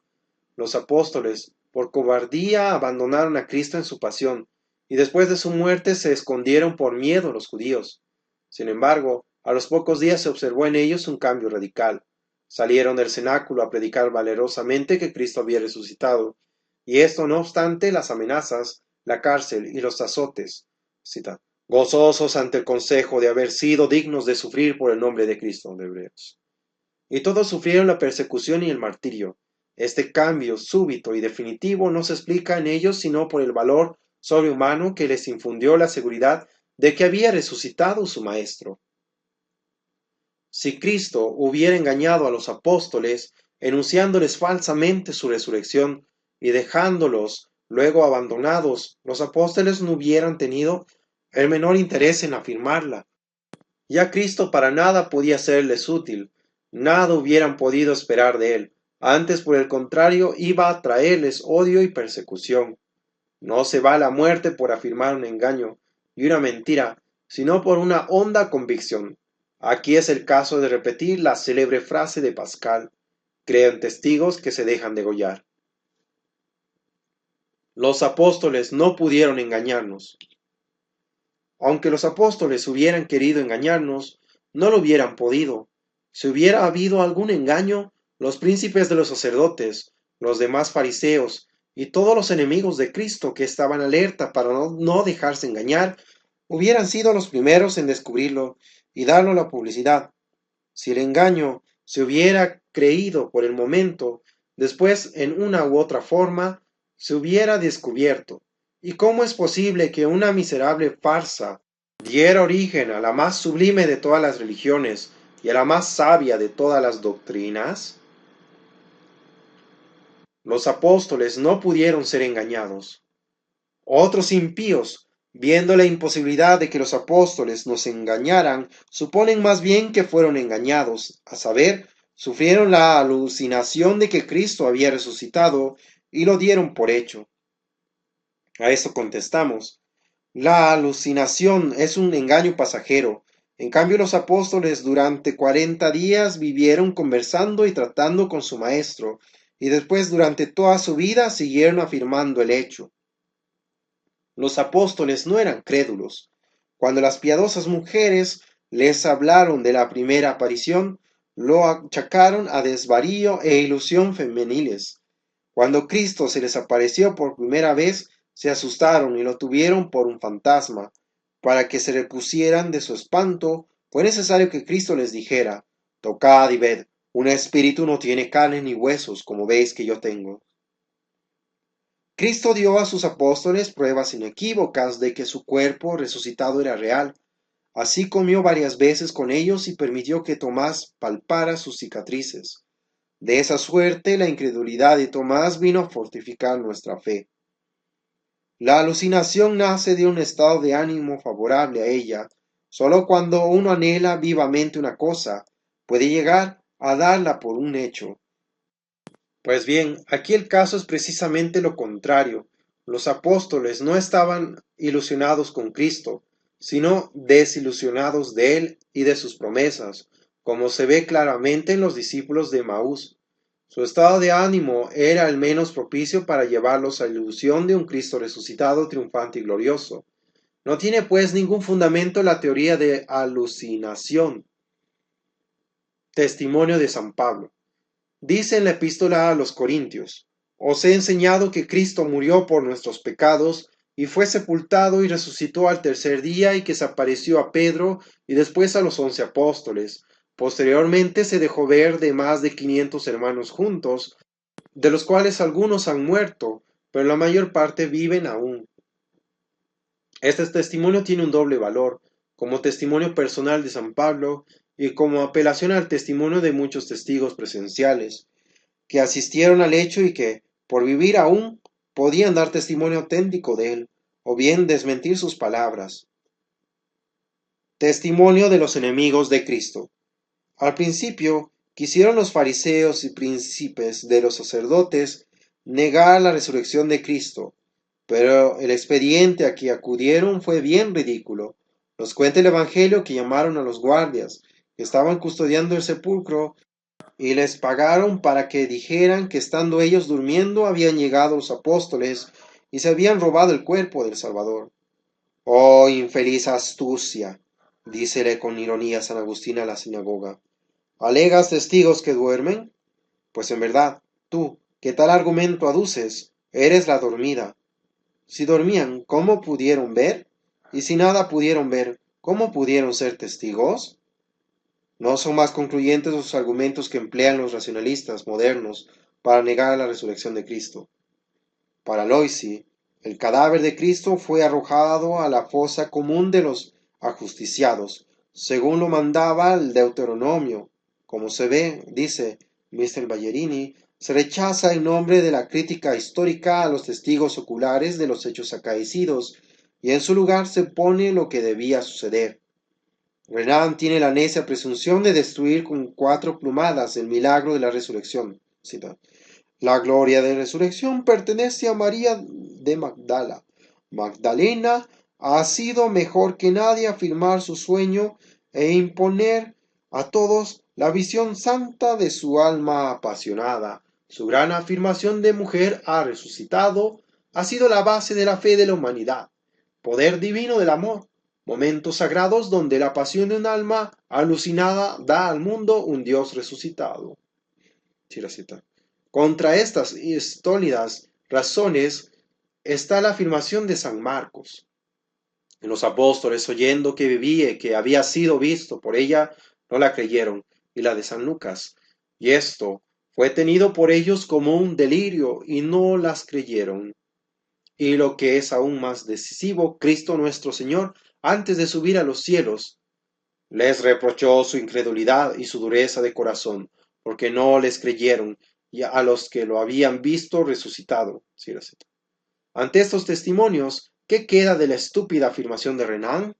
Los apóstoles, por cobardía, abandonaron a Cristo en su pasión, y después de su muerte se escondieron por miedo a los judíos. Sin embargo, a los pocos días se observó en ellos un cambio radical. Salieron del cenáculo a predicar valerosamente que Cristo había resucitado, y esto no obstante las amenazas, la cárcel y los azotes. Cita: gozosos ante el consejo de haber sido dignos de sufrir por el nombre de Cristo, de Hebreos. Y todos sufrieron la persecución y el martirio. Este cambio súbito y definitivo no se explica en ellos sino por el valor sobrehumano que les infundió la seguridad de que había resucitado su Maestro. Si Cristo hubiera engañado a los apóstoles, enunciándoles falsamente su resurrección y dejándolos luego abandonados, los apóstoles no hubieran tenido el menor interés en afirmarla. Ya Cristo para nada podía serles útil, nada hubieran podido esperar de él. Antes, por el contrario, iba a traerles odio y persecución. No se va a la muerte por afirmar un engaño y una mentira, sino por una honda convicción. Aquí es el caso de repetir la célebre frase de Pascal: creo en testigos que se dejan degollar. Los apóstoles no pudieron engañarnos. Aunque los apóstoles hubieran querido engañarnos, no lo hubieran podido. Si hubiera habido algún engaño, los príncipes de los sacerdotes, los demás fariseos y todos los enemigos de Cristo que estaban alerta para no dejarse engañar, hubieran sido los primeros en descubrirlo y darlo a la publicidad. Si el engaño se hubiera creído por el momento, después en una u otra forma se hubiera descubierto. ¿Y cómo es posible que una miserable farsa diera origen a la más sublime de todas las religiones y a la más sabia de todas las doctrinas? Los apóstoles no pudieron ser engañados. Otros impíos, viendo la imposibilidad de que los apóstoles nos engañaran, suponen más bien que fueron engañados, a saber, sufrieron la alucinación de que Cristo había resucitado y lo dieron por hecho. A eso contestamos: la alucinación es un engaño pasajero. En cambio, los apóstoles durante 40 días vivieron conversando y tratando con su maestro, y después durante toda su vida siguieron afirmando el hecho. Los apóstoles no eran crédulos. Cuando las piadosas mujeres les hablaron de la primera aparición, lo achacaron a desvarío e ilusión femeniles. Cuando Cristo se les apareció por primera vez, se asustaron y lo tuvieron por un fantasma. Para que se repusieran de su espanto, fue necesario que Cristo les dijera: tocad y ved, un espíritu no tiene carne ni huesos, como veis que yo tengo. Cristo dio a sus apóstoles pruebas inequívocas de que su cuerpo resucitado era real. Así comió varias veces con ellos y permitió que Tomás palpara sus cicatrices. De esa suerte, la incredulidad de Tomás vino a fortificar nuestra fe. La alucinación nace de un estado de ánimo favorable a ella. Sólo cuando uno anhela vivamente una cosa, puede llegar a darla por un hecho. Pues bien, aquí el caso es precisamente lo contrario. Los apóstoles no estaban ilusionados con Cristo, sino desilusionados de él y de sus promesas, como se ve claramente en los discípulos de Maús. Su estado de ánimo era el menos propicio para llevarlos a la ilusión de un Cristo resucitado, triunfante y glorioso. No tiene pues ningún fundamento la teoría de alucinación. Testimonio de San Pablo. Dice en la epístola a los Corintios: os he enseñado que Cristo murió por nuestros pecados y fue sepultado y resucitó al tercer día, y que se apareció a Pedro y después a los 11 apóstoles. Posteriormente se dejó ver de más de 500 hermanos juntos, de los cuales algunos han muerto, pero la mayor parte viven aún. Este testimonio tiene un doble valor, como testimonio personal de San Pablo y como apelación al testimonio de muchos testigos presenciales, que asistieron al hecho y que, por vivir aún, podían dar testimonio auténtico de él, o bien desmentir sus palabras. Testimonio de los enemigos de Cristo. Al principio, quisieron los fariseos y príncipes de los sacerdotes negar la resurrección de Cristo, pero el expediente a que acudieron fue bien ridículo. Nos cuenta el Evangelio que llamaron a los guardias que estaban custodiando el sepulcro y les pagaron para que dijeran que estando ellos durmiendo habían llegado los apóstoles y se habían robado el cuerpo del Salvador. Oh, infeliz astucia, dícele con ironía San Agustín a la sinagoga. ¿Alegas testigos que duermen? Pues en verdad, tú, que tal argumento aduces, eres la dormida. Si dormían, ¿cómo pudieron ver? Y si nada pudieron ver, ¿cómo pudieron ser testigos? No son más concluyentes los argumentos que emplean los racionalistas modernos para negar la resurrección de Cristo. Para Loisy, el cadáver de Cristo fue arrojado a la fosa común de los ajusticiados, según lo mandaba el Deuteronomio. Como se ve, dice Mr. Ballerini, se rechaza en nombre de la crítica histórica a los testigos oculares de los hechos acaecidos, y en su lugar se pone lo que debía suceder. Renan tiene la necia presunción de destruir con 4 plumadas el milagro de la resurrección. Cita: la gloria de resurrección pertenece a María de Magdala. Magdalena ha sido mejor que nadie afirmar su sueño e imponer a todos la visión santa de su alma apasionada. Su gran afirmación de mujer ha resucitado, ha sido la base de la fe de la humanidad, poder divino del amor, momentos sagrados donde la pasión de un alma alucinada da al mundo un Dios resucitado. Cita. Contra estas sólidas razones está la afirmación de San Marcos. Los apóstoles, oyendo que vivía y que había sido visto por ella, no la creyeron, y la de San Lucas. Y esto fue tenido por ellos como un delirio, y no las creyeron. Y lo que es aún más decisivo, Cristo nuestro Señor, antes de subir a los cielos, les reprochó su incredulidad y su dureza de corazón, porque no les creyeron y a los que lo habían visto resucitado. Ante estos testimonios, ¿qué queda de la estúpida afirmación de Renan?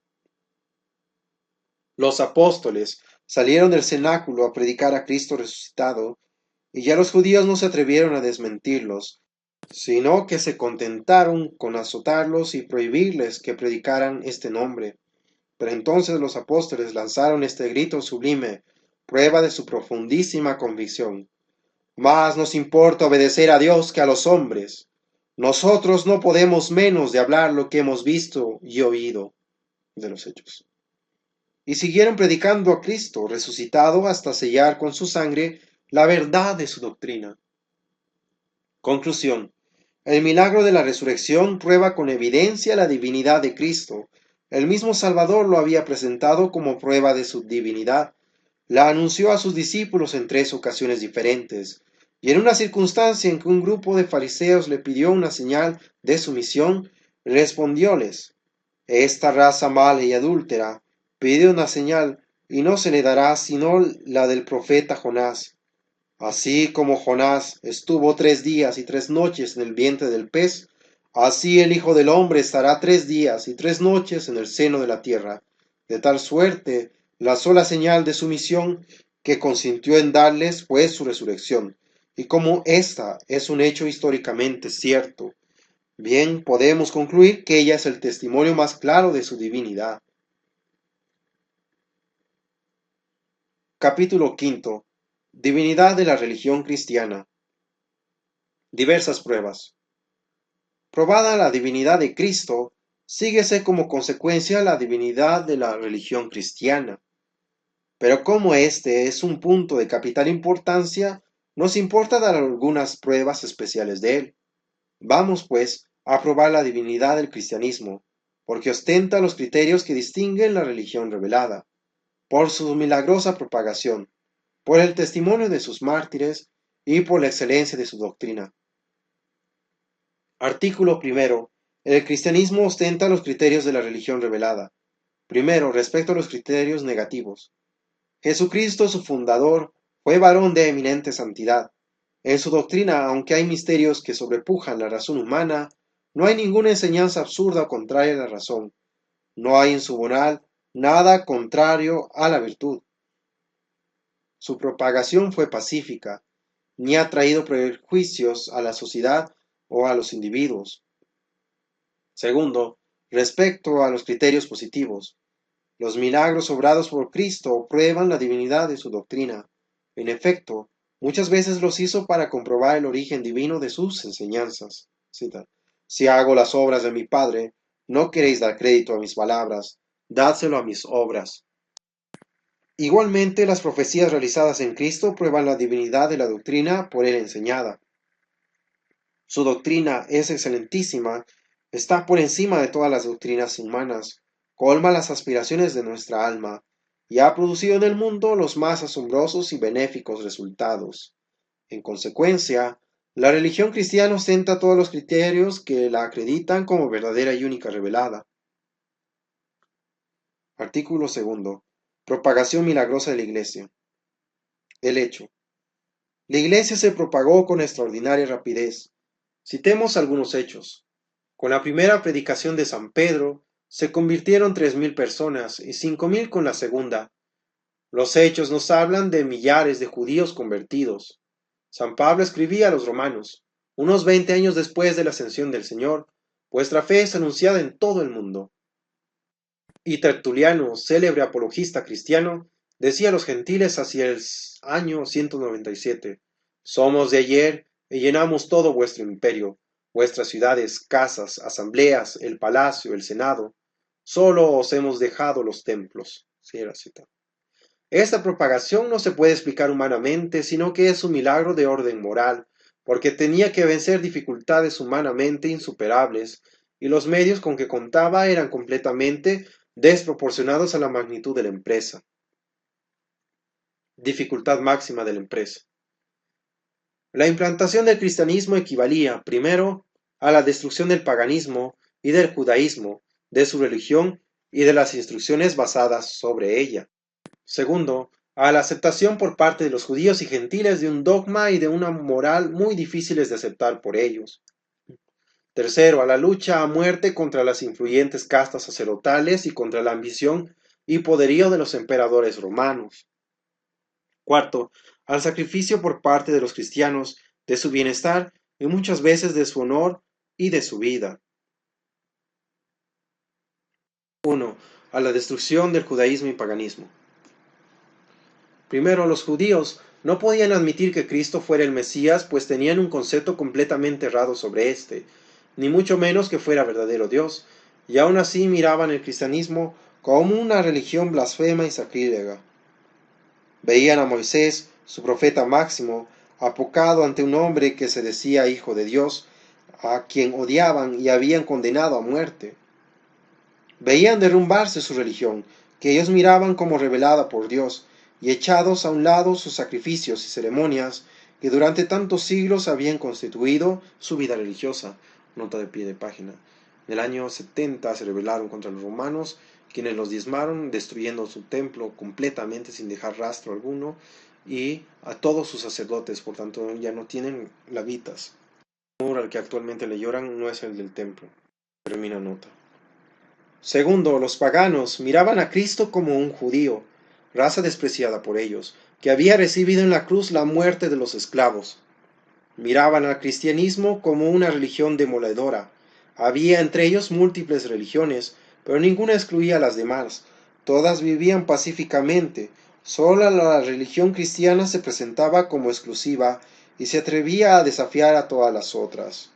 Los apóstoles salieron del cenáculo a predicar a Cristo resucitado, y ya los judíos no se atrevieron a desmentirlos, sino que se contentaron con azotarlos y prohibirles que predicaran este nombre. Pero entonces los apóstoles lanzaron este grito sublime, prueba de su profundísima convicción: más nos importa obedecer a Dios que a los hombres. Nosotros no podemos menos de hablar lo que hemos visto y oído de los hechos. Y siguieron predicando a Cristo resucitado hasta sellar con su sangre la verdad de su doctrina. Conclusión: el milagro de la resurrección prueba con evidencia la divinidad de Cristo. El mismo Salvador lo había presentado como prueba de su divinidad. La anunció a sus discípulos en 3 ocasiones diferentes, y en una circunstancia en que un grupo de fariseos le pidió una señal de su misión, respondióles: esta raza mala y adúltera pide una señal, y no se le dará sino la del profeta Jonás. Así como Jonás estuvo 3 días y 3 noches en el vientre del pez, así el Hijo del Hombre estará 3 días y 3 noches en el seno de la tierra. De tal suerte, la sola señal de su misión que consintió en darles fue su resurrección. Y como esta es un hecho históricamente cierto, bien podemos concluir que ella es el testimonio más claro de su divinidad. Capítulo quinto. Divinidad de la religión cristiana. Diversas pruebas. Probada la divinidad de Cristo, síguese como consecuencia la divinidad de la religión cristiana. Pero como este es un punto de capital importancia, nos importa dar algunas pruebas especiales de él. Vamos, pues, a probar la divinidad del cristianismo, porque ostenta los criterios que distinguen la religión revelada, por su milagrosa propagación, por el testimonio de sus mártires y por la excelencia de su doctrina. Artículo primero. El cristianismo ostenta los criterios de la religión revelada. Primero, respecto a los criterios negativos. Jesucristo, su fundador, fue varón de eminente santidad. En su doctrina, aunque hay misterios que sobrepujan la razón humana, no hay ninguna enseñanza absurda o contraria a la razón. No hay en su moral nada contrario a la virtud. Su propagación fue pacífica, ni ha traído prejuicios a la sociedad o a los individuos. Segundo, respecto a los criterios positivos. Los milagros obrados por Cristo prueban la divinidad de su doctrina. En efecto, muchas veces los hizo para comprobar el origen divino de sus enseñanzas. Cita: si hago las obras de mi Padre, no queréis dar crédito a mis palabras, dádselo a mis obras. Igualmente, las profecías realizadas en Cristo prueban la divinidad de la doctrina por él enseñada. Su doctrina es excelentísima, está por encima de todas las doctrinas humanas, colma las aspiraciones de nuestra alma, y ha producido en el mundo los más asombrosos y benéficos resultados. En consecuencia, la religión cristiana ostenta todos los criterios que la acreditan como verdadera y única revelada. Artículo segundo. Propagación milagrosa de la Iglesia. El hecho. La Iglesia se propagó con extraordinaria rapidez. Citemos algunos hechos. Con la primera predicación de San Pedro, se convirtieron 3.000 personas y 5.000 con la segunda. Los hechos nos hablan de millares de judíos convertidos. San Pablo escribía a los romanos, unos 20 años después de la ascensión del Señor, vuestra fe es anunciada en todo el mundo. Y Tertuliano, célebre apologista cristiano, decía a los gentiles hacia el año 197, somos de ayer y llenamos todo vuestro imperio, vuestras ciudades, casas, asambleas, el palacio, el senado, solo os hemos dejado los templos. Cierra cita. Esta propagación no se puede explicar humanamente, sino que es un milagro de orden moral, porque tenía que vencer dificultades humanamente insuperables, y los medios con que contaba eran completamente desproporcionados a la magnitud de la empresa. Dificultad máxima de la empresa. La implantación del cristianismo equivalía, primero, a la destrucción del paganismo y del judaísmo, de su religión y de las instrucciones basadas sobre ella. Segundo, a la aceptación por parte de los judíos y gentiles de un dogma y de una moral muy difíciles de aceptar por ellos. Tercero, a la lucha a muerte contra las influyentes castas sacerdotales y contra la ambición y poderío de los emperadores romanos. Cuarto, al sacrificio por parte de los cristianos de su bienestar y muchas veces de su honor y de su vida. 1. A la destrucción del judaísmo y paganismo. Primero, los judíos no podían admitir que Cristo fuera el Mesías, pues tenían un concepto completamente errado sobre éste, ni mucho menos que fuera verdadero Dios, y aún así miraban el cristianismo como una religión blasfema y sacrílega. Veían a Moisés, su profeta máximo, apocado ante un hombre que se decía hijo de Dios, a quien odiaban y habían condenado a muerte. Veían derrumbarse su religión, que ellos miraban como revelada por Dios, y echados a un lado sus sacrificios y ceremonias que durante tantos siglos habían constituido su vida religiosa. Nota de pie de página. En el año 70 se rebelaron contra los romanos, quienes los diezmaron, destruyendo su templo completamente sin dejar rastro alguno, y a todos sus sacerdotes, por tanto ya no tienen levitas. El muro al que actualmente le lloran no es el del templo. Termina nota. Segundo, los paganos miraban a Cristo como un judío, raza despreciada por ellos, que había recibido en la cruz la muerte de los esclavos. Miraban al cristianismo como una religión demoledora. Había entre ellos múltiples religiones, pero ninguna excluía a las demás. Todas vivían pacíficamente. Sólo la religión cristiana se presentaba como exclusiva y se atrevía a desafiar a todas las otras.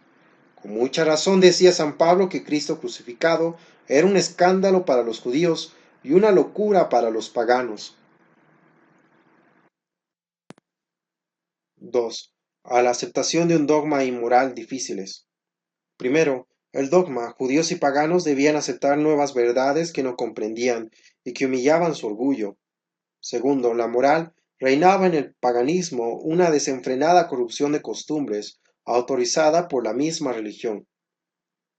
Con mucha razón decía San Pablo que Cristo crucificado era un escándalo para los judíos y una locura para los paganos. 2. A la aceptación de un dogma inmoral difíciles. Primero, el dogma, judíos y paganos debían aceptar nuevas verdades que no comprendían y que humillaban su orgullo. Segundo, la moral, reinaba en el paganismo una desenfrenada corrupción de costumbres, autorizada por la misma religión.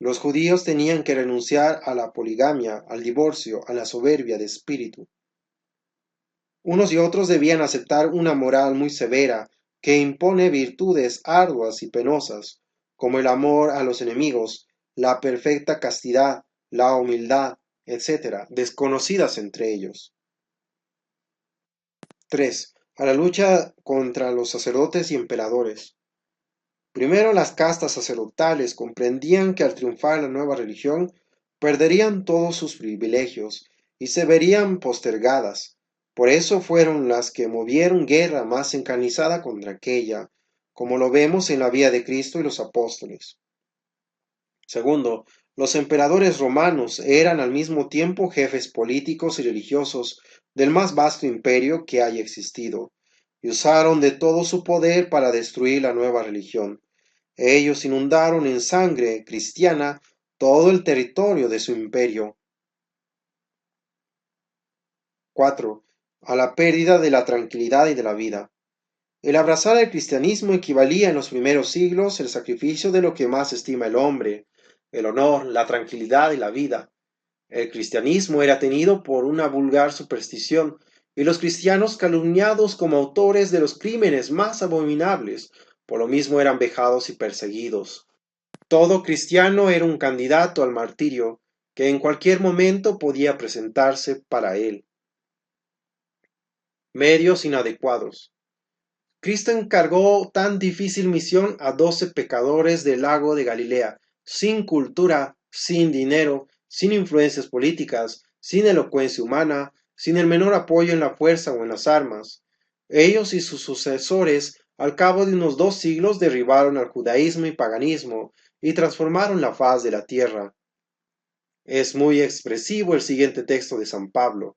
Los judíos tenían que renunciar a la poligamia, al divorcio, a la soberbia de espíritu. Unos y otros debían aceptar una moral muy severa que impone virtudes arduas y penosas, como el amor a los enemigos, la perfecta castidad, la humildad, etc., desconocidas entre ellos. 3. A la lucha contra los sacerdotes y emperadores. Primero, las castas sacerdotales comprendían que al triunfar la nueva religión perderían todos sus privilegios y se verían postergadas. Por eso fueron las que movieron guerra más encarnizada contra aquella, como lo vemos en la vida de Cristo y los apóstoles. Segundo, los emperadores romanos eran al mismo tiempo jefes políticos y religiosos del más vasto imperio que haya existido, y usaron de todo su poder para destruir la nueva religión. Ellos inundaron en sangre cristiana todo el territorio de su imperio. 4. A la pérdida de la tranquilidad y de la vida. El abrazar el cristianismo equivalía en los primeros siglos el sacrificio de lo que más estima el hombre, el honor, la tranquilidad y la vida. El cristianismo era tenido por una vulgar superstición, y los cristianos calumniados como autores de los crímenes más abominables, por lo mismo eran vejados y perseguidos. Todo cristiano era un candidato al martirio, que en cualquier momento podía presentarse para él. Medios inadecuados. Cristo encargó tan difícil misión a 12 pecadores del lago de Galilea, sin cultura, sin dinero, sin influencias políticas, sin elocuencia humana, sin el menor apoyo en la fuerza o en las armas. Ellos y sus sucesores, al cabo de unos 2 siglos, derribaron al judaísmo y paganismo y transformaron la faz de la tierra. Es muy expresivo el siguiente texto de San Pablo.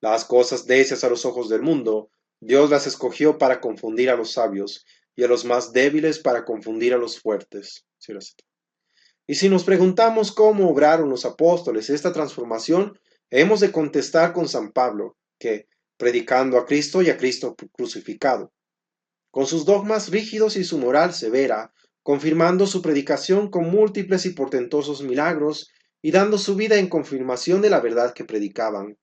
Las cosas necias a los ojos del mundo, Dios las escogió para confundir a los sabios, y a los más débiles para confundir a los fuertes. Y si nos preguntamos cómo obraron los apóstoles esta transformación, hemos de contestar con San Pablo, que, predicando a Cristo y a Cristo crucificado, con sus dogmas rígidos y su moral severa, confirmando su predicación con múltiples y portentosos milagros, y dando su vida en confirmación de la verdad que predicaban.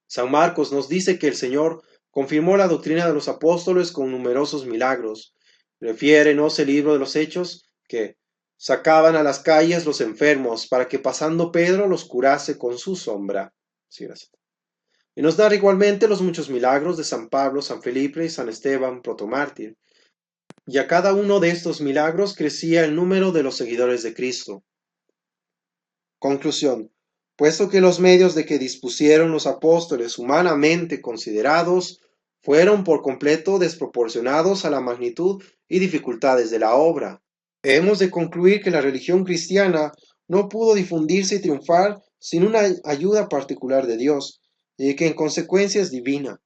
San Marcos nos dice que el Señor confirmó la doctrina de los apóstoles con numerosos milagros. Refiérenos el libro de los Hechos que sacaban a las calles los enfermos para que pasando Pedro los curase con su sombra. Y nos da igualmente los muchos milagros de San Pablo, San Felipe y San Esteban, protomártir. Y a cada uno de estos milagros crecía el número de los seguidores de Cristo. Conclusión. Puesto que los medios de que dispusieron los apóstoles humanamente considerados fueron por completo desproporcionados a la magnitud y dificultades de la obra, hemos de concluir que la religión cristiana no pudo difundirse y triunfar sin una ayuda particular de Dios, y que en consecuencia es divina.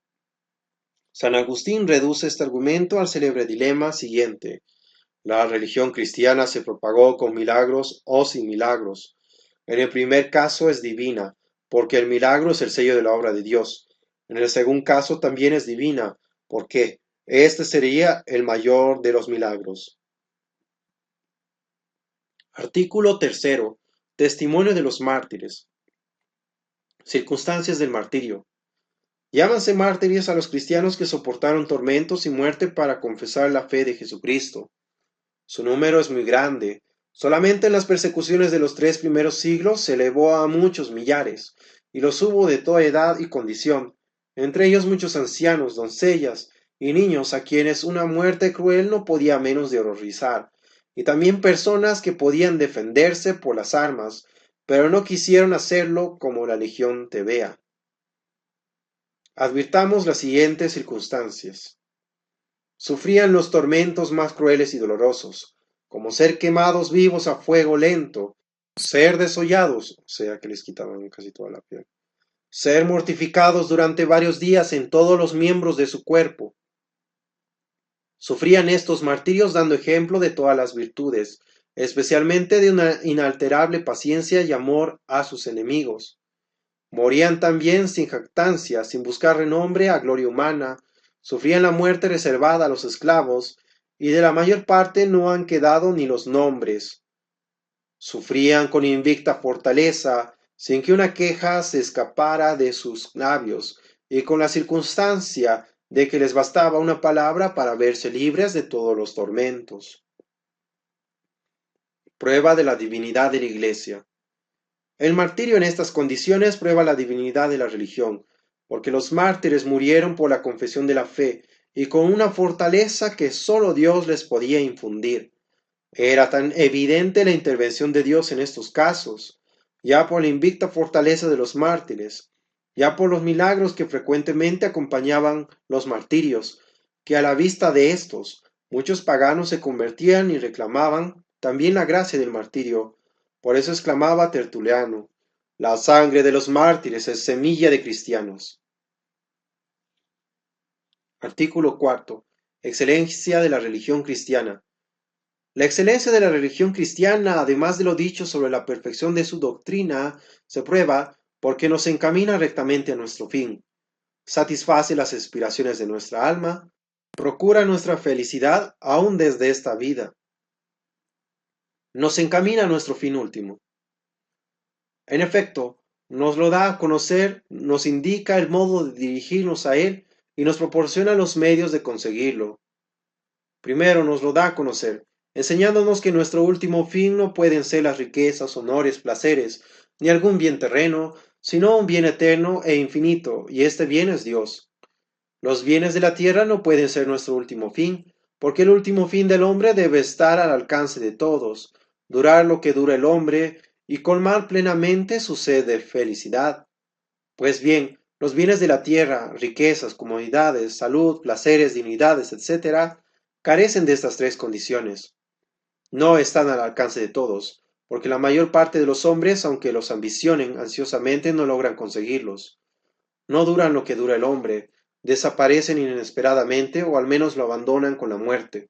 San Agustín reduce este argumento al célebre dilema siguiente: la religión cristiana se propagó con milagros o sin milagros. En el primer caso es divina, porque el milagro es el sello de la obra de Dios. En el segundo caso también es divina, porque este sería el mayor de los milagros. Artículo tercero. Testimonio de los mártires. Circunstancias del martirio. Llámanse mártires a los cristianos que soportaron tormentos y muerte para confesar la fe de Jesucristo. Su número es muy grande. Solamente en las persecuciones de los 3 primeros siglos se elevó a muchos millares, y los hubo de toda edad y condición, entre ellos muchos ancianos, doncellas y niños a quienes una muerte cruel no podía menos de horrorizar, y también personas que podían defenderse por las armas, pero no quisieron hacerlo como la Legión Tebea. Advirtamos las siguientes circunstancias. Sufrían los tormentos más crueles y dolorosos, como ser quemados vivos a fuego lento, ser desollados, o sea que les quitaban casi toda la piel, ser mortificados durante varios días en todos los miembros de su cuerpo. Sufrían estos martirios dando ejemplo de todas las virtudes, especialmente de una inalterable paciencia y amor a sus enemigos. Morían también sin jactancia, sin buscar renombre a gloria humana, sufrían la muerte reservada a los esclavos, y de la mayor parte no han quedado ni los nombres. Sufrían con invicta fortaleza, sin que una queja se escapara de sus labios, y con la circunstancia de que les bastaba una palabra para verse libres de todos los tormentos. Prueba de la divinidad de la Iglesia. El martirio en estas condiciones prueba la divinidad de la religión, porque los mártires murieron por la confesión de la fe y con una fortaleza que sólo Dios les podía infundir. Era tan evidente la intervención de Dios en estos casos, ya por la invicta fortaleza de los mártires, ya por los milagros que frecuentemente acompañaban los martirios, que a la vista de estos muchos paganos se convertían y reclamaban también la gracia del martirio. Por eso exclamaba Tertuliano: la sangre de los mártires es semilla de cristianos. Artículo cuarto. Excelencia de la religión cristiana. La excelencia de la religión cristiana, además de lo dicho sobre la perfección de su doctrina, se prueba porque nos encamina rectamente a nuestro fin, satisface las aspiraciones de nuestra alma, procura nuestra felicidad aún desde esta vida, nos encamina a nuestro fin último. En efecto, nos lo da a conocer, nos indica el modo de dirigirnos a Él y nos proporciona los medios de conseguirlo. Primero nos lo da a conocer, enseñándonos que nuestro último fin no pueden ser las riquezas, honores, placeres, ni algún bien terreno, sino un bien eterno e infinito, y este bien es Dios. Los bienes de la tierra no pueden ser nuestro último fin, porque el último fin del hombre debe estar al alcance de todos, durar lo que dura el hombre, y colmar plenamente su sed de felicidad. Pues bien, los bienes de la tierra, riquezas, comodidades, salud, placeres, dignidades, etc., carecen de estas tres condiciones. No están al alcance de todos, porque la mayor parte de los hombres, aunque los ambicionen ansiosamente, no logran conseguirlos. No duran lo que dura el hombre, desaparecen inesperadamente o al menos lo abandonan con la muerte.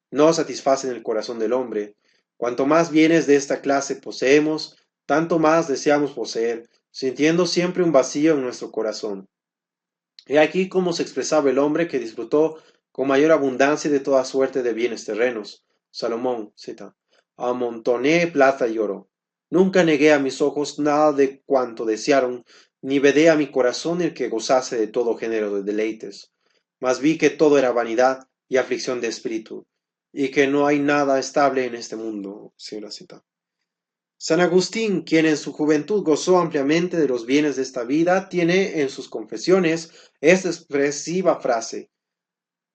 No satisfacen el corazón del hombre. Cuanto más bienes de esta clase poseemos, tanto más deseamos poseer, sintiendo siempre un vacío en nuestro corazón. He aquí cómo se expresaba el hombre que disfrutó con mayor abundancia de toda suerte de bienes terrenos. Salomón, cita, amontoné plata y oro. Nunca negué a mis ojos nada de cuanto desearon, ni vedé a mi corazón el que gozase de todo género de deleites. Mas vi que todo era vanidad y aflicción de espíritu, y que no hay nada estable en este mundo. Cierra cita. San Agustín, quien en su juventud gozó ampliamente de los bienes de esta vida, tiene en sus confesiones esta expresiva frase: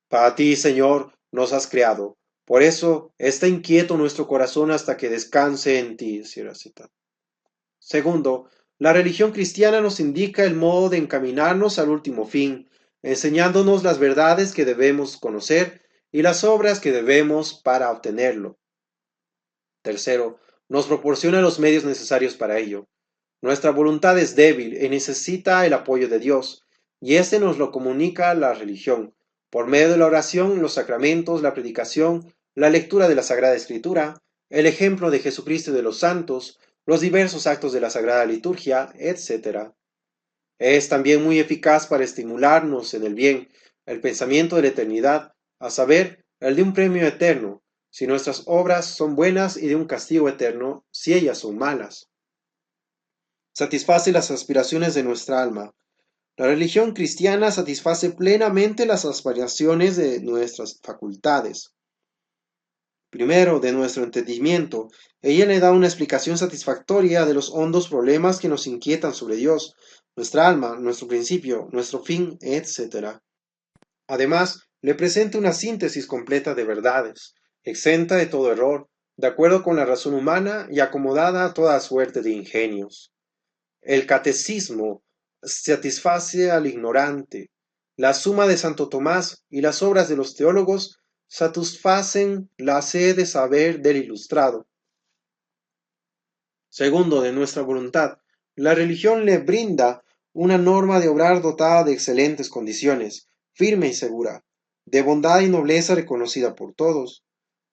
Para ti, Señor, nos has creado. Por eso está inquieto nuestro corazón hasta que descanse en ti. Cierra cita. Segundo, la religión cristiana nos indica el modo de encaminarnos al último fin, enseñándonos las verdades que debemos conocer y las obras que debemos para obtenerlo. Tercero, nos proporciona los medios necesarios para ello. Nuestra voluntad es débil y necesita el apoyo de Dios, y éste nos lo comunica la religión, por medio de la oración, los sacramentos, la predicación, la lectura de la Sagrada Escritura, el ejemplo de Jesucristo y de los santos, los diversos actos de la Sagrada Liturgia, etc. Es también muy eficaz para estimularnos en el bien, el pensamiento de la eternidad, a saber, el de un premio eterno, si nuestras obras son buenas, y de un castigo eterno, si ellas son malas. Satisface las aspiraciones de nuestra alma. La religión cristiana satisface plenamente las aspiraciones de nuestras facultades. Primero, de nuestro entendimiento. Ella le da una explicación satisfactoria de los hondos problemas que nos inquietan sobre Dios, nuestra alma, nuestro principio, nuestro fin, etc. Además, le presenta una síntesis completa de verdades, exenta de todo error, de acuerdo con la razón humana y acomodada a toda suerte de ingenios. El catecismo satisface al ignorante. La suma de Santo Tomás y las obras de los teólogos satisfacen la sed de saber del ilustrado. Segundo, de nuestra voluntad. La religión le brinda una norma de obrar dotada de excelentes condiciones, firme y segura, de bondad y nobleza reconocida por todos.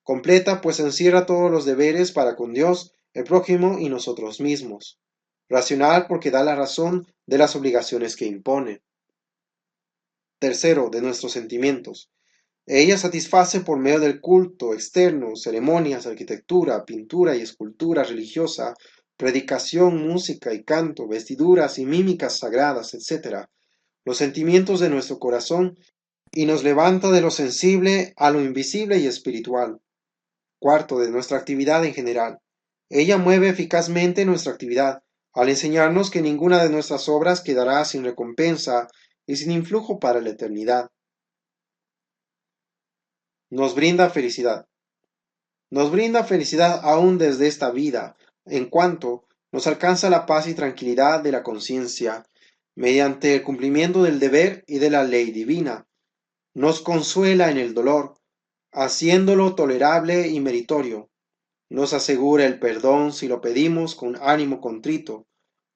Completa, pues encierra todos los deberes para con Dios, el prójimo y nosotros mismos. Racional, porque da la razón de las obligaciones que impone. Tercero, de nuestros sentimientos. Ella satisface por medio del culto externo, ceremonias, arquitectura, pintura y escultura religiosa, predicación, música y canto, vestiduras y mímicas sagradas, etc., los sentimientos de nuestro corazón, y nos levanta de lo sensible a lo invisible y espiritual. Cuarto, de nuestra actividad en general. Ella mueve eficazmente nuestra actividad, al enseñarnos que ninguna de nuestras obras quedará sin recompensa y sin influjo para la eternidad. Nos brinda felicidad. Nos brinda felicidad aún desde esta vida, en cuanto nos alcanza la paz y tranquilidad de la conciencia, mediante el cumplimiento del deber y de la ley divina. Nos consuela en el dolor, haciéndolo tolerable y meritorio. Nos asegura el perdón si lo pedimos con ánimo contrito,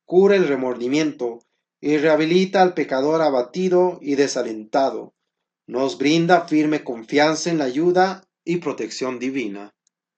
cura el remordimiento y rehabilita al pecador abatido y desalentado. Nos brinda firme confianza en la ayuda y protección divina.